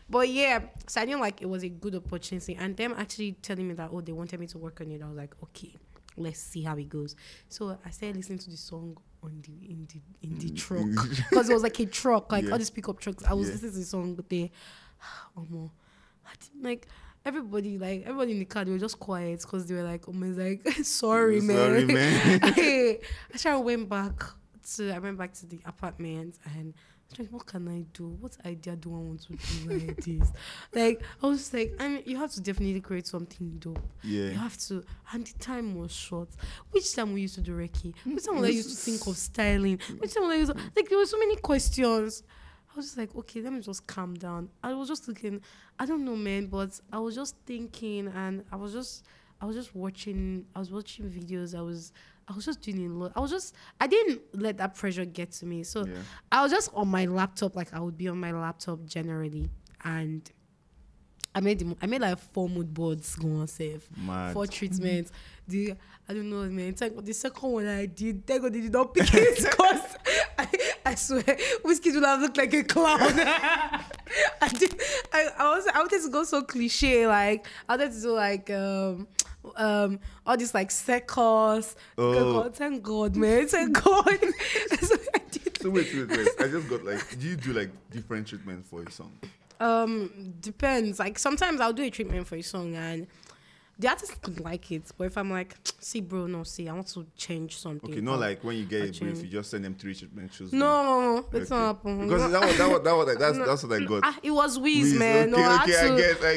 But yeah, so I knew like it was a good opportunity, and them actually telling me that they wanted me to work on it. I was like, okay, let's see how it goes. So I started listening to the song on in the truck because it was like a truck, like all these pickup trucks. I was listening to the song, but everybody in the car, they were just quiet because they were like, sorry, man. I went back to the apartment and I was like, what can I do? What idea do I want to do like this? Like, I was just like, you have to definitely create something dope. Yeah. You have to. And the time was short. Which time we used to do Reiki? Which time I used to think of styling? Which time I used to, there were so many questions. I was just like, okay, let me just calm down. I was just looking, I don't know, man, but I was just thinking, and I was just watching videos. I was just doing a lot. I didn't let that pressure get to me. So I was just on my laptop, like I would be on my laptop generally, and I made like 4 mood boards going on save. 4 treatments. I don't know, man. The second one I did, they did not pick it because I swear, Wizkid would have looked like a clown. I wanted to go so cliche, like I wanted to do like all this like circus. Thank God, man. Thank God. So I did. So wait. I just got like, do you do like different treatment for a song? Depends. Like sometimes I'll do a treatment for a song and the artist could like it, but if I'm like, I want to change something. Okay, not like when you get a brief, you just send them 3 treatment shoes. No, it's not happen. Because that's what I got. It was Wiz, man. Okay, I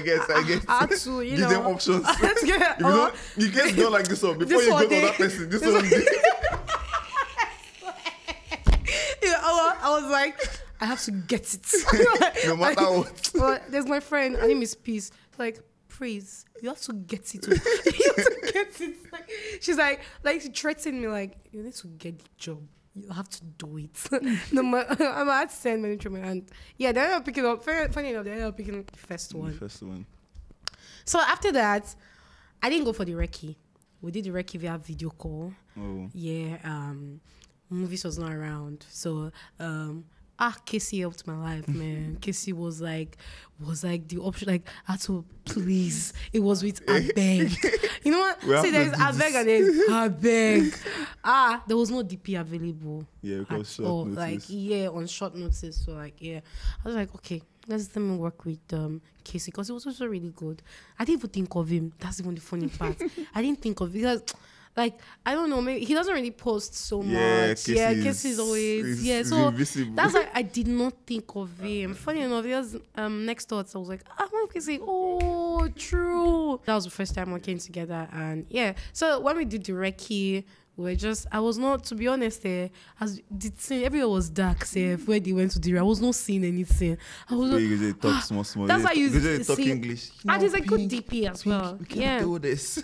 guess. I had to, give them options. You guys don't like this one before you go to that person. This one. I was like, I have to get it. No matter what. But there's my friend, her name is Peace. Like, please, you have to get it. You have to get it. Like, she's like she threatened me, like, you need to get the job. You have to do it. I had to send many treatment, and they ended up picking up. Funny enough, they ended up picking up the first one. So after that, I didn't go for the recce. We did the recce via video call. Oh. Yeah. Movies was not around, so Casey helped my life, man. Casey was like the option. Like, I had to please. It was with Abeg. You know what? See, there's Abeg and there's Abeg. There was no DP available. Yeah, because short notice. Like, on short notice. So like, I was like, okay, let's let me work with Casey, because it was also really good. I didn't even think of him. That's even the funny part. I didn't think of, because like, I don't know, maybe he doesn't really post so much. Casey's always so invisible. That's why I did not think of him. Funny enough, he was next thoughts. I was like, I want Casey. Oh, true. That was the first time we came together, and yeah. So when we did the recce, we're just, I was not, to be honest, as the scene, everywhere was dark, where they went to the, I was not seeing anything. I was they talk small. That's why you talk English. And there's a good DP as well. We can't do this.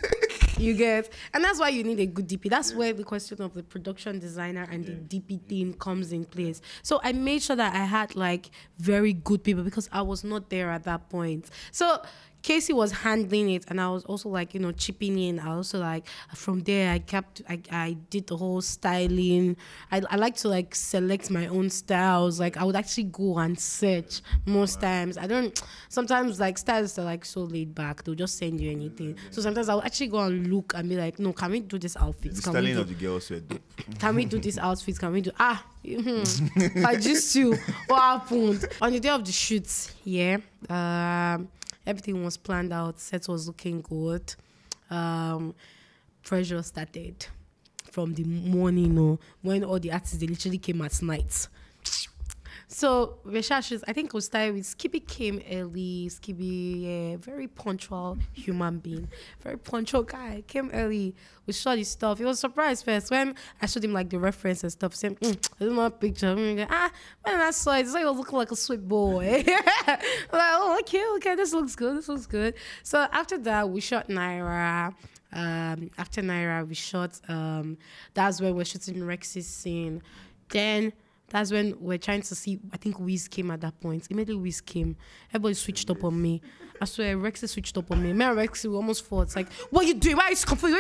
You get, and that's why you need a good DP. That's where the question of the production designer and the DP thing comes in place. So I made sure that I had like very good people, because I was not there at that point. So Casey was handling it, and I was also like, you know, chipping in. I also like, from there I did the whole styling. I like to like select my own styles. Like I would actually go and search most times. I don't, sometimes like stylists are like so laid back, they'll just send you anything. So sometimes I'll actually go and look and be like, no, can we do this outfit? The styling of the girls were dope. Can we do this outfit? Can we do if I just you, what happened on the day of the shoots? Everything was planned out. Set was looking good. Pressure started from the morning, when all the artists, they literally came at night. So researches, I think we'll start with Skippy. Came early. Skippy, very punctual human being, very punctual guy. Came early. We shot his stuff. He was surprised first when I showed him like the reference and stuff. Saying, "I don't know a picture." When I saw it, he was looking like a sweet boy. Like, oh, okay, this looks good. So after that, we shot Naira. After Naira, we shot. That's when we're shooting Rex's scene. Then. That's when we're trying to see, I think Wiz came at that point. Immediately Wiz came. Everybody switched up on me. I swear, Rexy switched up on me. Me and Rexy, we almost fought. It's like, what are you doing? Why are you confused? I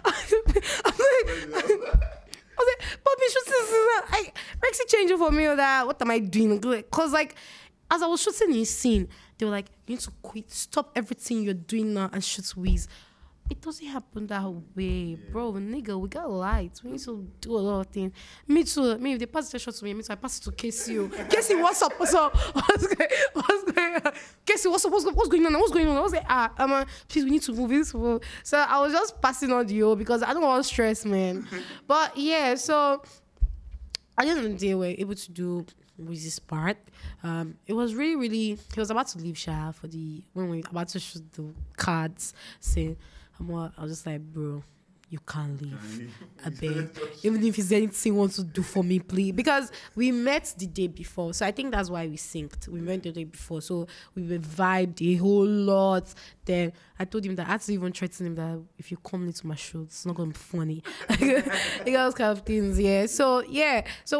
was like, Bobby, Rexy changed it for me or that. What am I doing? Because like, as I was shooting his scene, they were like, you need to quit. Stop everything you're doing now and shoot Wiz. It doesn't happen that way, bro. Nigga, we got lights. We need to do a lot of things. Me too. Me, if they pass the shot to me, I pass it to Casey. Casey, what's up? What's going on? Casey, what's up? What's going on? I was like, please, we need to move this. So I was just passing on the because I don't want stress, man. But yeah, so at the end of the day, we're able to do with this part. It was really, he was about to leave Shah when we were about to shoot the cards, saying, I was just like, bro, you can't leave. I beg. Even if it's anything you want to do for me, please. Because we met the day before. So I think that's why we synced. We met the day before. So we vibed a whole lot. Then I told him that I had to even threaten him that if you come into my show, it's not going to be funny. Like those kind of things, yeah. So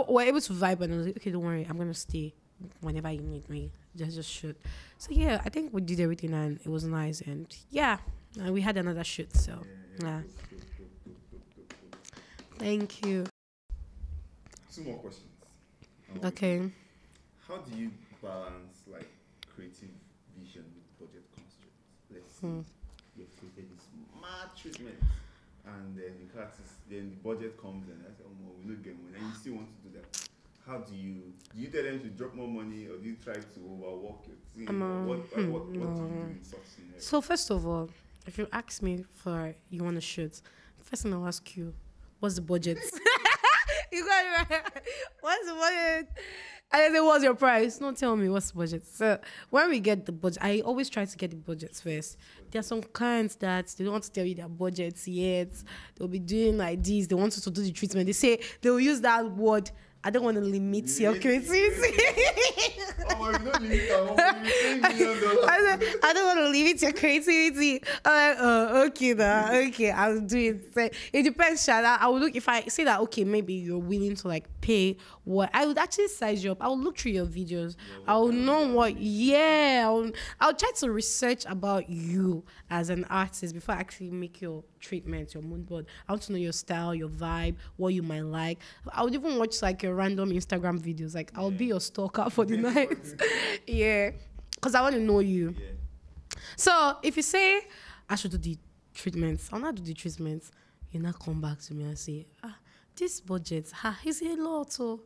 we're able to vibe. And I was like, okay, don't worry. I'm going to stay whenever you need me. Just shoot. So yeah, I think we did everything and it was nice. And yeah. And we had another shoot, so yeah. Thank you. 2 more questions. Okay. How do you balance like creative vision with budget constraints? Let's say you've created this mad treatment, and then the budget comes and I say, oh, we don't get money, and you still want to do that. How do you tell them to drop more money, or do you try to overwork your team? What do you do in such scenarios? So first of all, if you ask me you want to shoot, first thing I'll ask you, what's the budget? You got it right. What's the budget? And I say, what's your price? No, tell me what's the budget. So when we get the budget, I always try to get the budgets first. There are some clients that they don't want to tell you their budgets yet. They'll be doing like this. They want you to do the treatment. They say they'll use that word. I don't want to limit your creativity. I don't want to limit your creativity. I'm like, okay, I'll do it. So it depends, Shada. I will look, if I say that, okay, maybe you're willing to like pay what, I would actually size you up. I will look through your videos. I will know what, I'll try to research about you as an artist before I actually make your treatment, your mood board. I want to know your style, your vibe, what you might like. I would even watch like your random Instagram videos. Like I'll be your stalker for the night. Yeah, because I want to know you. So if you say I should do the treatments, I'll not do the treatments. You now come back to me and say, this budget, is a lot. So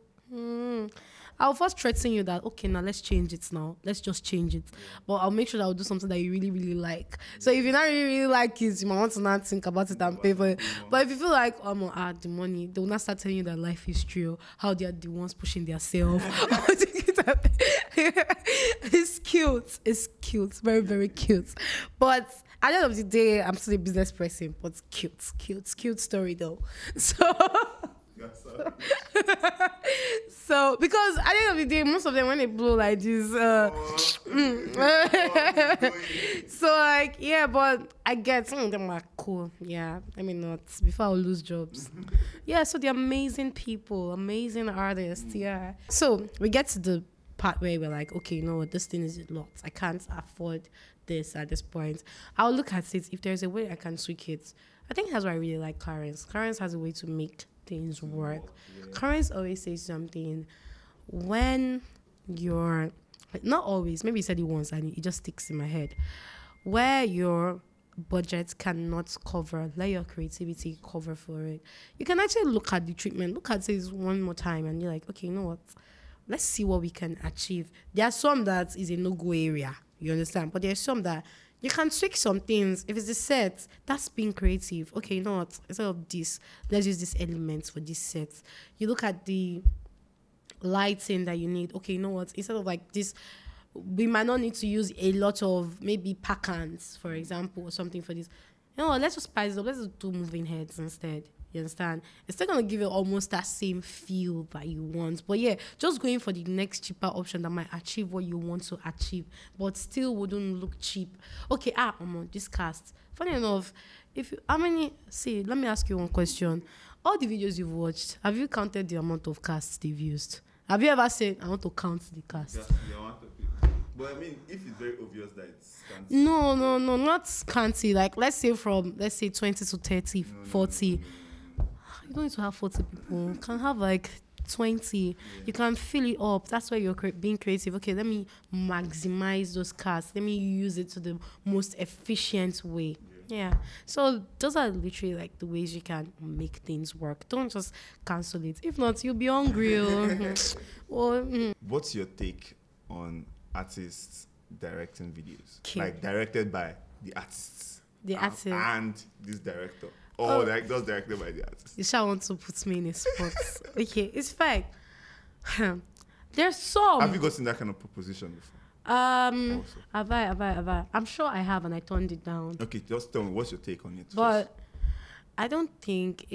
I'll first threaten you that, okay, now let's change it now. Let's just change it. But I'll make sure that I'll do something that you really, really like. So if you not really, really like it, you might want to not think about it and pay for it. But if you feel like, oh, I'm going to add the money, they will not start telling you that life is true, how they are the ones pushing their self. It's cute. It's cute. Very, very cute. But at the end of the day, I'm still a business person, but cute story though. So because at the end of the day, most of them when they blow like this, so like yeah, but I get some of them are cool. Yeah, I mean not before I lose jobs. Yeah, so they're amazing people, amazing artists. Yeah. So we get to the part where we're like, okay, you know what, this thing is a lot. I can't afford this at this point. I'll look at it. If there's a way I can tweak it, I think that's why I really like Clarence. Clarence has a way to make things work. Yeah. Clarence always says something when you're not always, maybe he said it once and it just sticks in my head. Where your budget cannot cover, let your creativity cover for it. You can actually look at the treatment, look at it one more time and you're like, okay, you know what? Let's see what we can achieve. There are some that is a no-go area, you understand? But there's some that you can tweak some things. If it's the set, that's being creative. Okay, you know what? Instead of this, let's use this element for this set. You look at the lighting that you need. Okay, you know what? Instead of like this, we might not need to use a lot of maybe pack-ins, for example, or something for this. You know what? Let's just spice it up. Let's just do moving heads instead. You understand? It's still going to give you almost that same feel that you want. But yeah, just going for the next cheaper option that might achieve what you want to achieve, but still wouldn't look cheap. Okay, I'm on this cast. Funny enough, let me ask you one question. All the videos you've watched, have you counted the amount of casts they've used? Have you ever said, I want to count the cast? But I mean, if it's very obvious that it's scanty. No, not scanty. Like, let's say 20 to 30, 40. You don't need to have 40 people. You can have like 20. Yeah. You can fill it up. That's why you're being creative. Okay, let me maximize those casts. Let me use it to the most efficient way. Yeah. So those are literally like the ways you can make things work. Don't just cancel it. If not, you'll be hungry. What's your take on artists directing videos? Like directed by the artists. The artist. And this director. Or directed by the artist. You shall want to put me in a spot. Okay, it's fine. There's some. Have you gotten that kind of proposition before? Have I? I'm sure I have, and I turned it down. Okay, just tell me, what's your take on it? But first? I don't think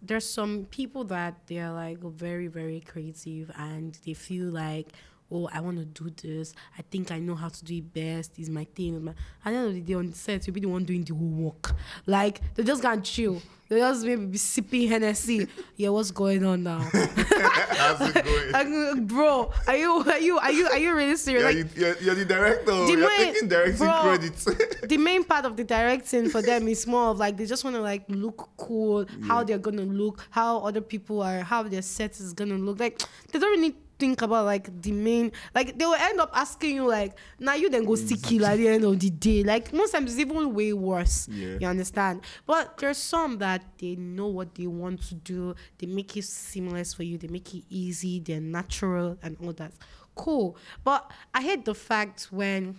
there's some people that they're like very, very creative, and they feel like, oh, I want to do this. I think I know how to do it best. It's my thing. At the end of the day, on the set, you'll be the one doing the whole work. Like, they just can't chill. They just maybe be sipping Hennessy. Yeah, what's going on now? How's it going? Bro, are you really serious? Yeah, you're the director. You're taking directing credits. The main part of the directing for them is more of like, they just want to like look cool, how they're going to look, how other people are, how their set is going to look. Like, they don't really think about like the main, like they will end up asking you like, now you then go see kill at the end of the day. Like most times it's even way worse. You understand? But there's some that they know what they want to do. They make it seamless for you. They make it easy. They're natural and all that. Cool. But I hate the fact when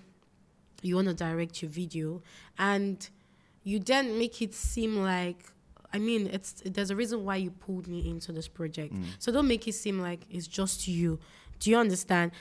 you want to direct your video and you then make it seem like, I mean, there's a reason why you pulled me into this project. So don't make it seem like it's just you. Do you understand?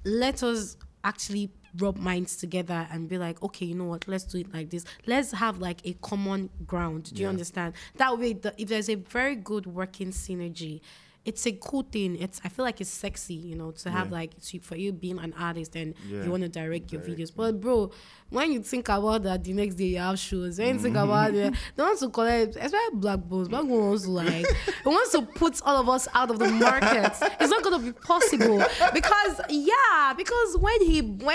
Let us actually rub minds together and be like, okay, you know what? Let's do it like this. Let's have like a common ground. Do you understand? That way, if there's a very good working synergy, it's a cool thing. I feel like it's sexy, you know, to have like, for you being an artist and you want to direct your videos. But bro, when you think about that, the next day you have shows. When you think about it, they want to collect, especially black boys. Black boys like, it wants to put all of us out of the market. It's not going to be possible because when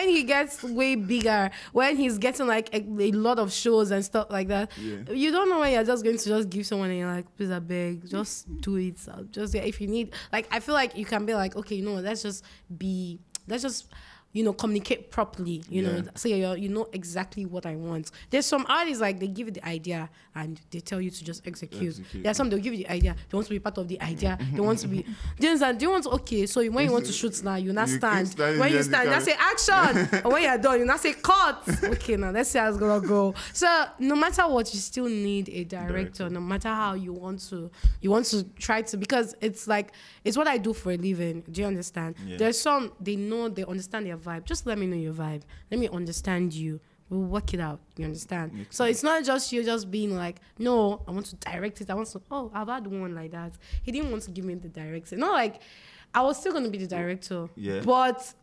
he gets way bigger, when he's getting like a lot of shows and stuff like that, you don't know when you're just going to just give someone and you're like, please, I beg, just do it. Just if you need, like, I feel like you can be like, okay, you know, let's just communicate properly, so you know exactly what I want. There's some artists, like, they give you the idea and they tell you to just execute. There's some, they'll give you the idea, they want to be part of the idea, they want to be, do you want to, okay, so when you want to shoot now, you not stand. When you stand, you not say action. And when you're done, you not say cut. Okay, now let's see how it's gonna go. So no matter what, you still need a director. No matter how you want to try to, because it's like, it's what I do for a living. Do you understand? Yeah. There's some, they understand their vibe. Just let me know your vibe. Let me understand you. We'll work it out. You understand? Makes sense. It's not just you just being like, no, I want to direct it. I've had one like that. He didn't want to give me the director. Not like, I was still going to be the director. Yeah. But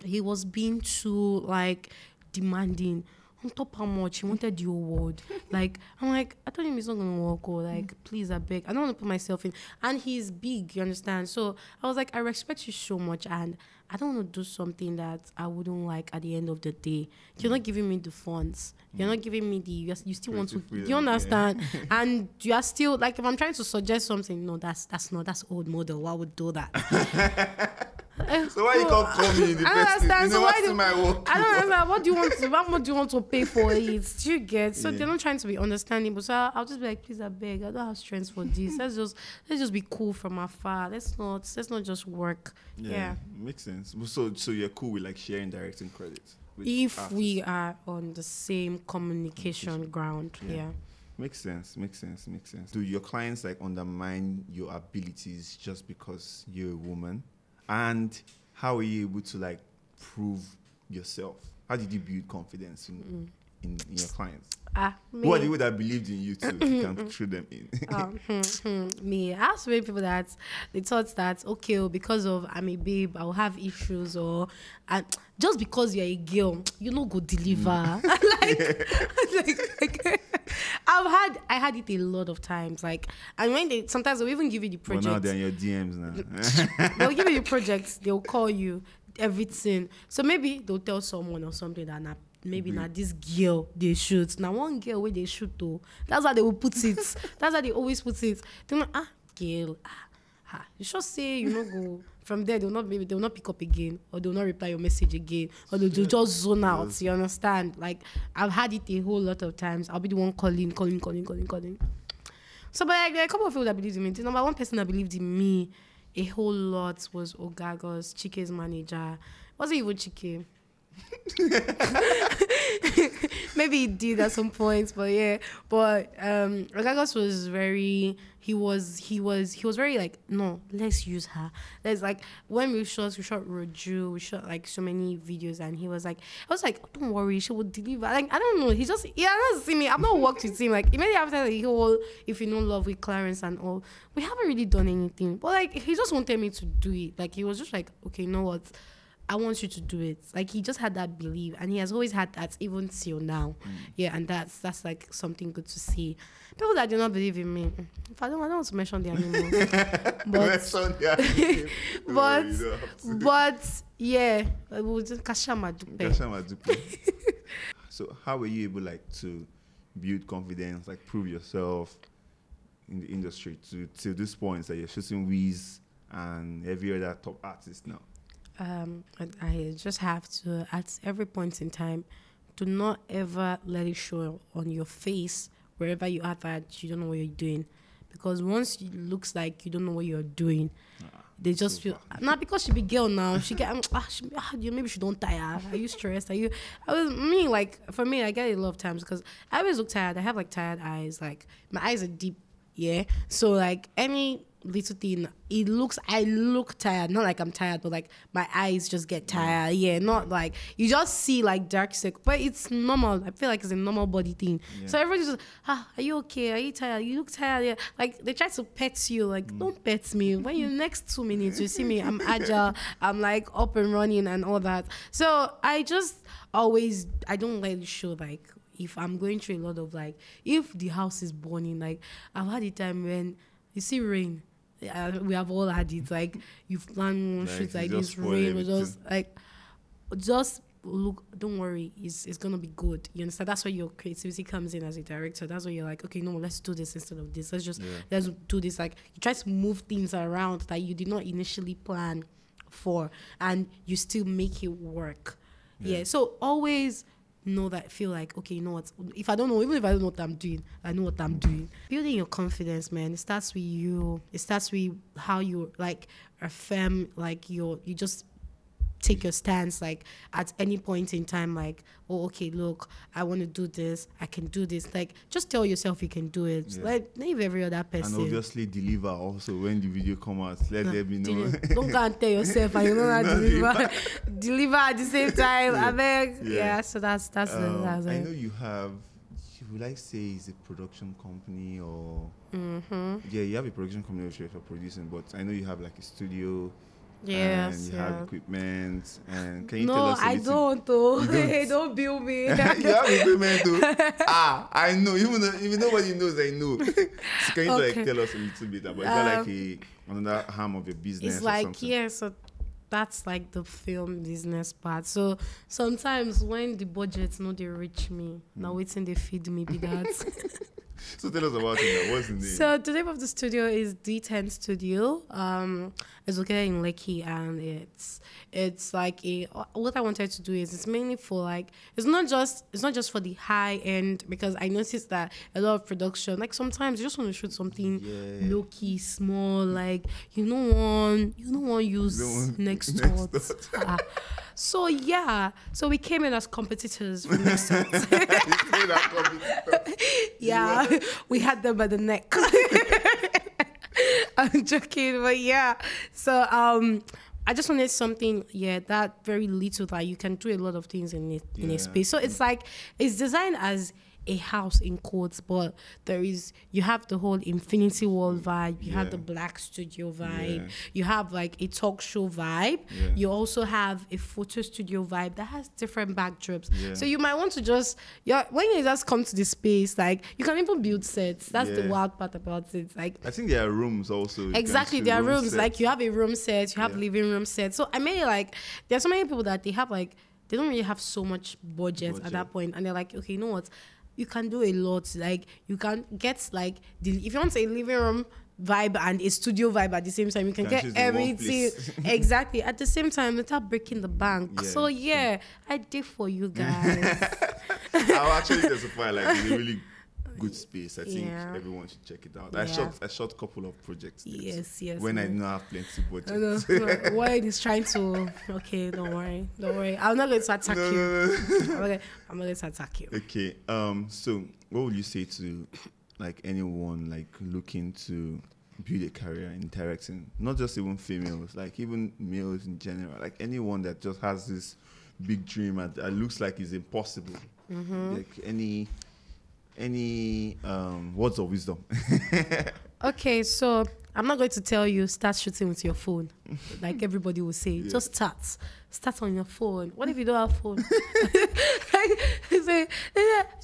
he was being too, like, demanding. On top how much he wanted the whole world. Like, I'm like, I told him it's not gonna work, or like, please, I beg. I don't want to put myself in. And he's big, you understand? So I was like, I respect you so much, and I don't want to do something that I wouldn't like at the end of the day. You're not giving me the funds. You're not giving me you still want to, freedom, you understand? Yeah. And you are still, like, if I'm trying to suggest something, no, that's old model. Why would do that? So why you can't call me in the first place? So why my work? I don't understand. What do you want to? How much do you want to pay for it? Do you get? So they're not trying to be understandable. So I'll just be like, please, I beg. I don't have strength for this. Let's just be cool from afar. Let's not just work. Yeah. Makes sense. So you're cool with, like, sharing directing credits if artists? We are on the same communication ground. Yeah. Makes sense. Do your clients, like, undermine your abilities just because you're a woman? And how are you able to, like, prove yourself? How did you build confidence in your clients? Who are the people that believed in you too? You can throw them in. Me. I have so many people that they thought that, okay, because of I'm a babe, I'll have issues, or just because you're a girl, you know, go deliver. like I had it a lot of times. Like, and when sometimes they'll even give you the project. Well, now they're in your DMs now. They'll give you the projects. They'll call you everything. So maybe they'll tell someone or something that maybe not this girl they shoot. Now one girl where they shoot though. That's how they will put it. That's how they always put it. They're like, girl, you should say, go. From there, they'll not pick up again, or they'll not reply your message again, or they'll just zone out. You understand? Like, I've had it a whole lot of times. I'll be the one calling. So, but like, there are a couple of people that believed in me. The number one person that believed in me a whole lot was Ogagos, Chike's manager. It wasn't even Chike. Maybe he did at some points, but yeah. But Ogagos was very. He was very like, no, let's use her. There's like, when we shot Roju, we shot like so many videos, and I was like, don't worry, she will deliver. Like, I don't know, he doesn't see me. I've not worked with him. Like, immediately after the whole If You Know Love with Clarence and all, we haven't really done anything. But like, he just wanted me to do it. Like, he was just like, okay, you know what? I want you to do it. Like, he just had that belief, and he has always had that even till now. Yeah, and that's like something good to see. People that do not believe in me, if I don't want to mention their name, but yeah, we'll just Kashama Dupe. So how were you able, like, to build confidence, like, prove yourself in the industry to this point that you're shooting Wiz and every other top artist now? I just have to, at every point in time, do not ever let it show on your face wherever you are that you don't know what you're doing. Because once it looks like you don't know what you're doing, they just feel, not because she be girl now, she get, maybe she don't tire. Are you stressed? Like, for me, I get it a lot of times because I always look tired. I have, like, tired eyes. Like, my eyes are deep, yeah? So, like, any little thing, I look tired, not like I'm tired, but like my eyes just get tired. Yeah, not like you just see like dark circle, but it's normal. I feel like it's a normal body thing. So everybody's just, are you okay? Are you tired? You look tired. Yeah, like they try to pet you. Like, don't pet me. When you next 2 minutes, you see me, I'm agile, I'm like up and running and all that. So I just always, I don't let it show. Like, if I'm going through a lot of, like, if the house is burning, like I've had a time when you see rain. We have all had it. Like, you've planned one shoot like this, rain was just look. Don't worry, it's gonna be good. You understand? That's where your creativity comes in as a director. That's where you're like, okay, no, let's do this instead of this. Let's do this. Like, you try to move things around that you did not initially plan for, and you still make it work. Yeah. So always know that, feel like, okay, you know what, if I don't know, even if I don't know what I'm doing, I know what I'm doing. Building your confidence, man, it starts with you. It starts with how you like affirm, like you just take your stance, like at any point in time, like, oh, okay, look, I want to do this, I can do this. Like, just tell yourself you can do it. Like, leave every other person. And obviously deliver also when the video come out. Let them know. Don't go and tell yourself and you know how to deliver. Deliver at the same time. I beg. Yeah. So that's I know you have, would I say is a production company or yeah, you have a production company which you're producing, but I know you have like a studio. Yes, and you have equipment. And can you tell us a little? No, I don't. Hey, don't bill me. You have equipment too. I know. Even nobody knows, I know. So can you like tell us a little bit about? Is that like another arm of your business? It's like, or something? yeah. So that's like the film business part. So sometimes when the budget's not they reach me, now waiting they feed me be that. So tell us about it now. What's the name? So the name of the studio is D10 Studio. It's located in Lekki, and it's like what I wanted to do is it's mainly for like it's not just for the high end, because I noticed that a lot of production, like sometimes you just want to shoot something low key, small, like you don't want use next thought. So yeah, so we came in as competitors for next thought. Yeah, we had them by the neck. I'm joking, but yeah. So I just wanted something, that very little that you can do a lot of things in it in a space. So it's like it's designed as a house in quotes, but you have the whole infinity wall vibe, you have the black studio vibe, you have like a talk show vibe, you also have a photo studio vibe that has different backdrops. So you might want to just when you just come to the space, like you can even build sets. That's the wild part about it. Like I think there are rooms also. Exactly, there are rooms. Like you have a room set, you have living room set. So I mean, like there are so many people that they have like they don't really have so much budget at that point, and they're like, okay, you know what? You can do a lot. Like you can get like if you want a living room vibe and a studio vibe at the same time, you can get everything exactly at the same time without breaking the bank. So I did for you guys. I'll actually testify, like it's a really good space. I think everyone should check it out. I shot a couple of projects. Yes. When I didn't have plenty budget. Wayne is trying to. Okay, don't worry. I'm not going to attack you. I'm not going to attack you. Okay. So what would you say to like anyone like looking to build a career in directing? Not just even females, like even males in general. Like anyone that just has this big dream and it looks like it's impossible. Like any words of wisdom? Okay, so I'm not going to tell you start shooting with your phone like everybody will say. Just start on your phone. What if you don't have phone?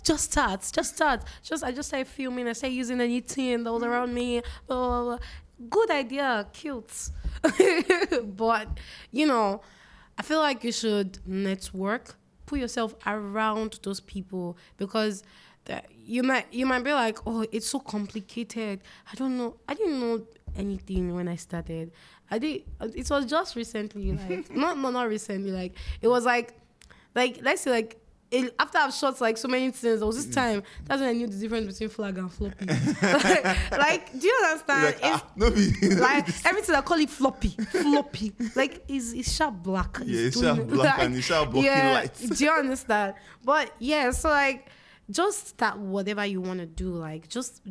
Just start. I just started filming, I started using anything that was around me, blah, blah, blah. Good idea, cute. But I feel like you should network, put yourself around those people, because you might be like, oh, it's so complicated. I don't know. I didn't know anything when I started. It was just recently, like not recently. Like it was like let's say like after I've shot like so many things, there was this time that's when I knew the difference between flag and floppy. like, do you understand? Like everything I call it floppy. Like it's sharp black. It's sharp black and it's sharp blocking lights. Do you understand? But so like, just start whatever you want to do. Like just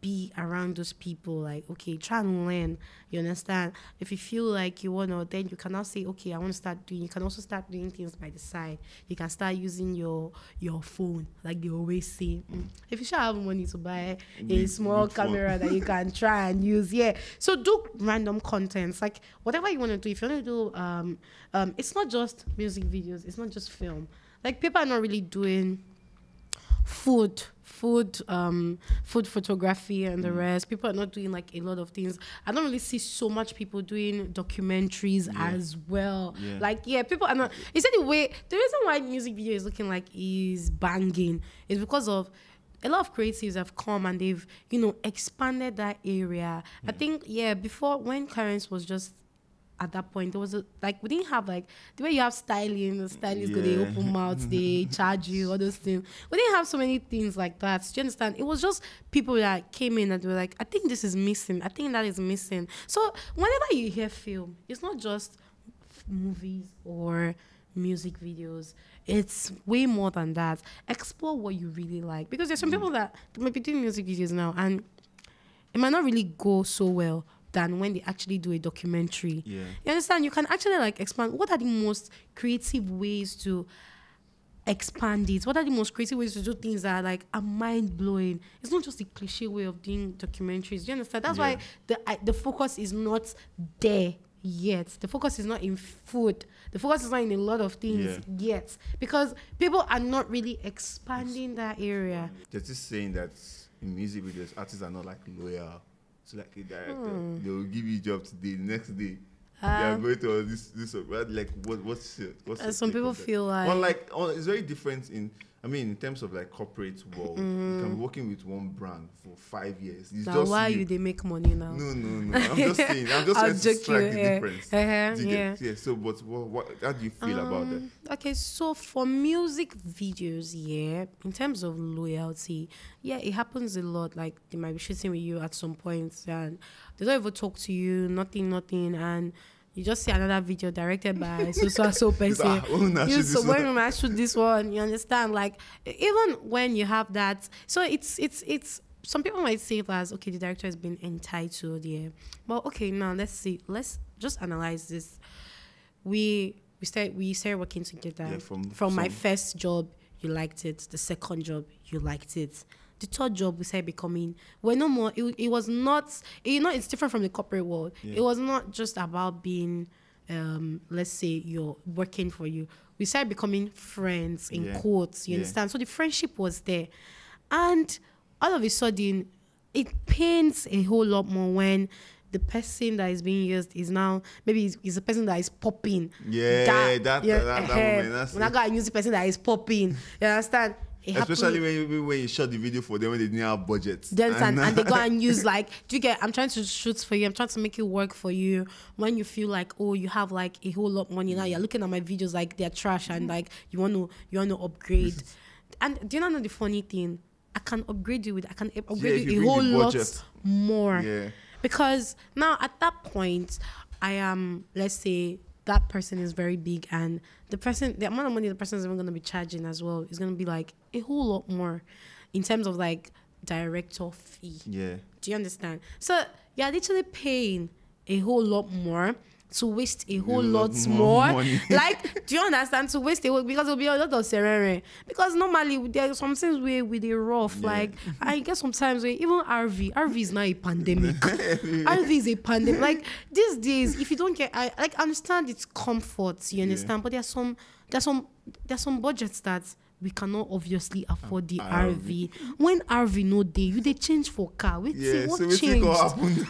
be around those people. Like, okay, try and learn. You understand? If you feel like you want to, then you can now say, okay, I want to start doing. You can also start doing things by the side. You can start using your phone, like they always say. If you should have money to buy a small camera that you can try and use, so do random contents, like whatever you want to do. If you want to do it's not just music videos, it's not just film. Like people are not really doing food photography and the rest. People are not doing like a lot of things. I don't really see so much people doing documentaries as well. Like people are not. He said the reason why music video is looking like is banging is because of a lot of creatives have come and they've expanded that area. I think before, when Clarence was just at that point. There was like we didn't have like the way you have styling, the stylist go they open mouth, they charge you, all those things. We didn't have so many things like that. Do you understand? It was just people that came in and they were like, I think this is missing. I think that is missing. So whenever you hear film, it's not just movies or music videos. It's way more than that. Explore what you really like, because there's some people that might be doing music videos now and it might not really go so well than when they actually do a documentary. You understand? You can actually like expand. What are the most creative ways to expand it? What are the most creative ways to do things that are like are mind blowing? It's not just a cliche way of doing documentaries. Do you understand? That's why the focus is not there yet. The focus is not in food. The focus is not in a lot of things yet, because people are not really expanding that area. There's this saying that in music videos, artists are not like loyal. So like a director, they will give you a job today, the next day they are going to this like what's some people feel like it's very different in terms of like corporate world. You can be working with one brand for 5 years. It's now just why you they make money now? No. I'm just saying. I'm just trying to strike the difference. Yeah. So, but what? How do you feel about that? Okay, so for music videos, in terms of loyalty, it happens a lot. Like they might be shooting with you at some points, and they don't even talk to you. Nothing, and you just see another video directed by so person. When I shoot this one, you understand? Like even when you have that, so it's some people might say it as okay, the director has been entitled, But okay, now let's just analyze this. We started working together. From my first job, you liked it. The second job, you liked it. The third job, we started becoming, we're no more, it was not, it's different from the corporate world. It was not just about being, let's say you're working for you. We started becoming friends in quotes, you understand? So the friendship was there. And all of a sudden, it pains a whole lot more when the person that is being used is now, maybe is a person that is popping. That moment. When I go and use the person that is popping, you understand? Especially when you shot the video for them when they didn't have budgets. And they go and use like, do you get, I'm trying to shoot for you, I'm trying to make it work for you. When you feel like, oh, you have like a whole lot of money now, you're looking at my videos like they're trash and like you want to upgrade. And do you not know the funny thing? I can upgrade you a whole lot more. Because now at that point, I am, let's say, that person is very big, and the amount of money the person is even going to be charging as well is going to be like a whole lot more in terms of like director fee. Do you understand? So you're literally paying a whole lot more to waste a whole lot more money. Like, do you understand? To waste because it'll be a lot of ceremony. Because normally there are some things with the rough. Like I guess sometimes even RV is not a pandemic. RV is a pandemic. Like these days, if you don't get, I understand it's comfort. You understand? But there's some budgets that we cannot obviously afford the RV. When RV no day, you they change for car. What changed?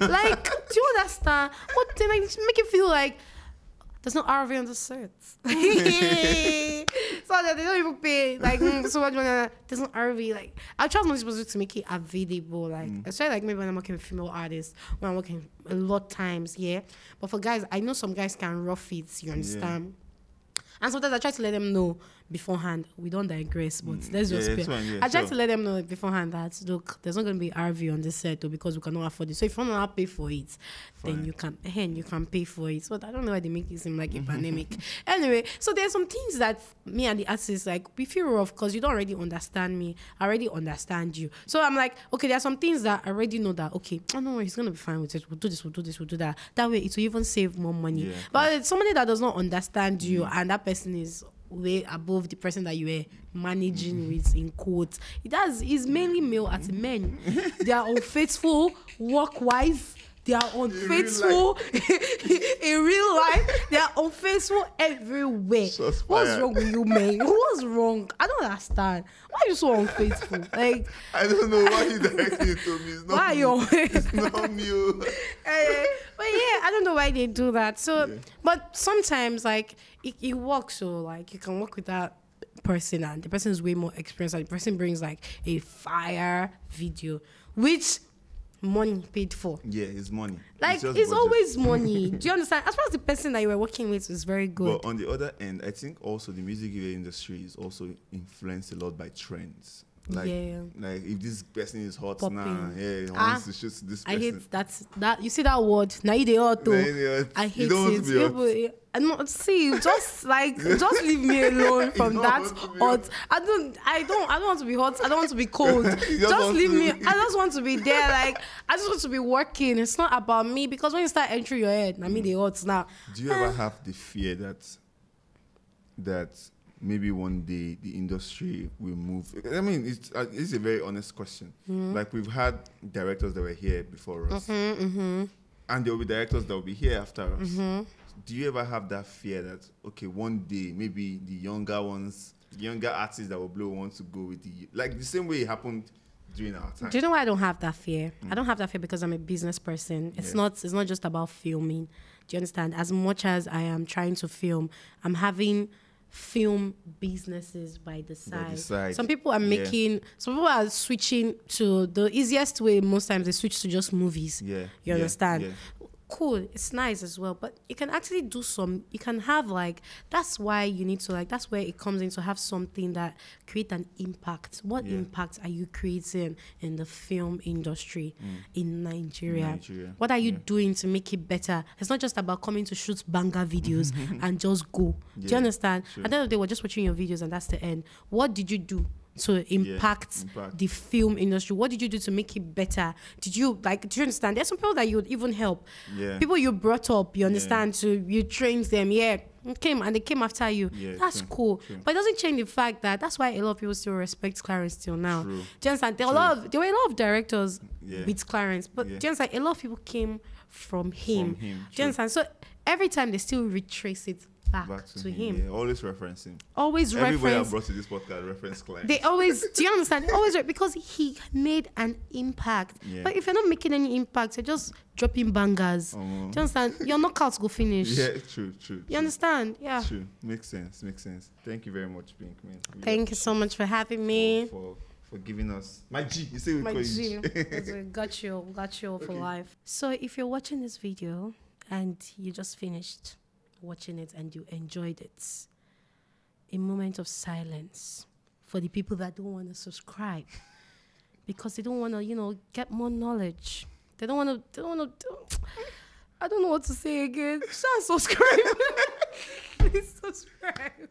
Like, do you understand? What then like make it feel like there's no RV on the set. So that they don't even pay like so much money. There's no RV. Like I try as much to make it available. Like especially like maybe when I'm working with female artists, when I'm working a lot of times, But for guys, I know some guys can rough it, you understand? And sometimes I try to let them know beforehand. We don't digress, but let's just I try to let them know beforehand that look, there's not going to be RV on this set because we cannot afford it. So if you want to pay for it, then you can pay for it. So I don't know why they make it seem like a pandemic. Anyway, so there's some things that me and the artists like we feel rough because you don't already understand me. I already understand you. So I'm like, okay, there are some things that I already know that okay, oh no, he's gonna be fine with it. We'll do this, we'll do that. That way it will even save more money. But it's somebody that does not understand you and that person is way above the person that you were managing with in quotes. It's mainly male as men. They are unfaithful work-wise. They are unfaithful in real life. They are unfaithful everywhere. What's wrong with you, man? What's wrong? I don't understand. Why are you so unfaithful? Like I don't know why you directed it to me. It's not me. It's not me. But I don't know why they do that. So, but sometimes like it works. So like you can work with that person, and the person is way more experienced. And the person brings like a fire video, which money paid for. Yeah, it's money. Like, it's always money. Do you understand? As far as the person that you were working with is very good. But on the other end, I think also the music video industry is also influenced a lot by trends. Like, like if this person is hot now, he wants to shoot this person. I hate that. You see that word? Now they hot too. I hate it. See, just leave me alone from that hot. I don't want to be hot. I don't want to be cold. Just leave me. I just want to be there. Like, I just want to be working. It's not about me, because when you start entering your head, I mean they hot now. Do you ever have the fear that maybe one day the industry will move? I mean, it's a very honest question. Like, we've had directors that were here before us, and there will be directors that will be here after us. Do you ever have that fear that, okay, one day maybe the younger artists that will blow want to go with the same way it happened during our time? Do you know why I don't have that fear? I don't have that fear because I'm a business person. It's not just about filming. Do you understand? As much as I am trying to film, I'm having film businesses by the side. Some people are some people are switching to the easiest way. Most times they switch to just movies. You understand? Cool, it's nice as well, but you can actually do you can have, like, that's why you need to, like, that's where it comes in, to have something that create an impact. What impact are you creating in the film industry in Nigeria? What are you doing to make it better? It's not just about coming to shoot banger videos and just go. Do you understand? At the end of the day, we're just watching your videos and that's the end. What did you do to impact the film industry? What did you do to make it better? Do you understand? There's some people that you would even help. People you brought up, you understand, you trained them, they came after you. That's cool. But it doesn't change the fact that that's why a lot of people still respect Clarence till now. Do you understand? There were a lot of directors with Clarence, but do you understand? A lot of people came from him. Do you understand? So every time they still retrace it back to him. Yeah, always reference him. Everybody I brought to this podcast reference Clarence. They always, do you understand? Always, because he made an impact. But if you're not making any impact, you're just dropping bangers. Do you understand? Your knockouts go finish. Yeah, true. You understand? Yeah. True. Makes sense. Thank you very much, Pink, man. Thank you so much for having me. For giving us my G. You say we my call G. You Got you for life. So if you're watching this video and you just finished watching it and you enjoyed it, a moment of silence for the people that don't want to subscribe because they don't want to, get more knowledge. They don't want to. I don't know what to say again. Just subscribe. Please subscribe.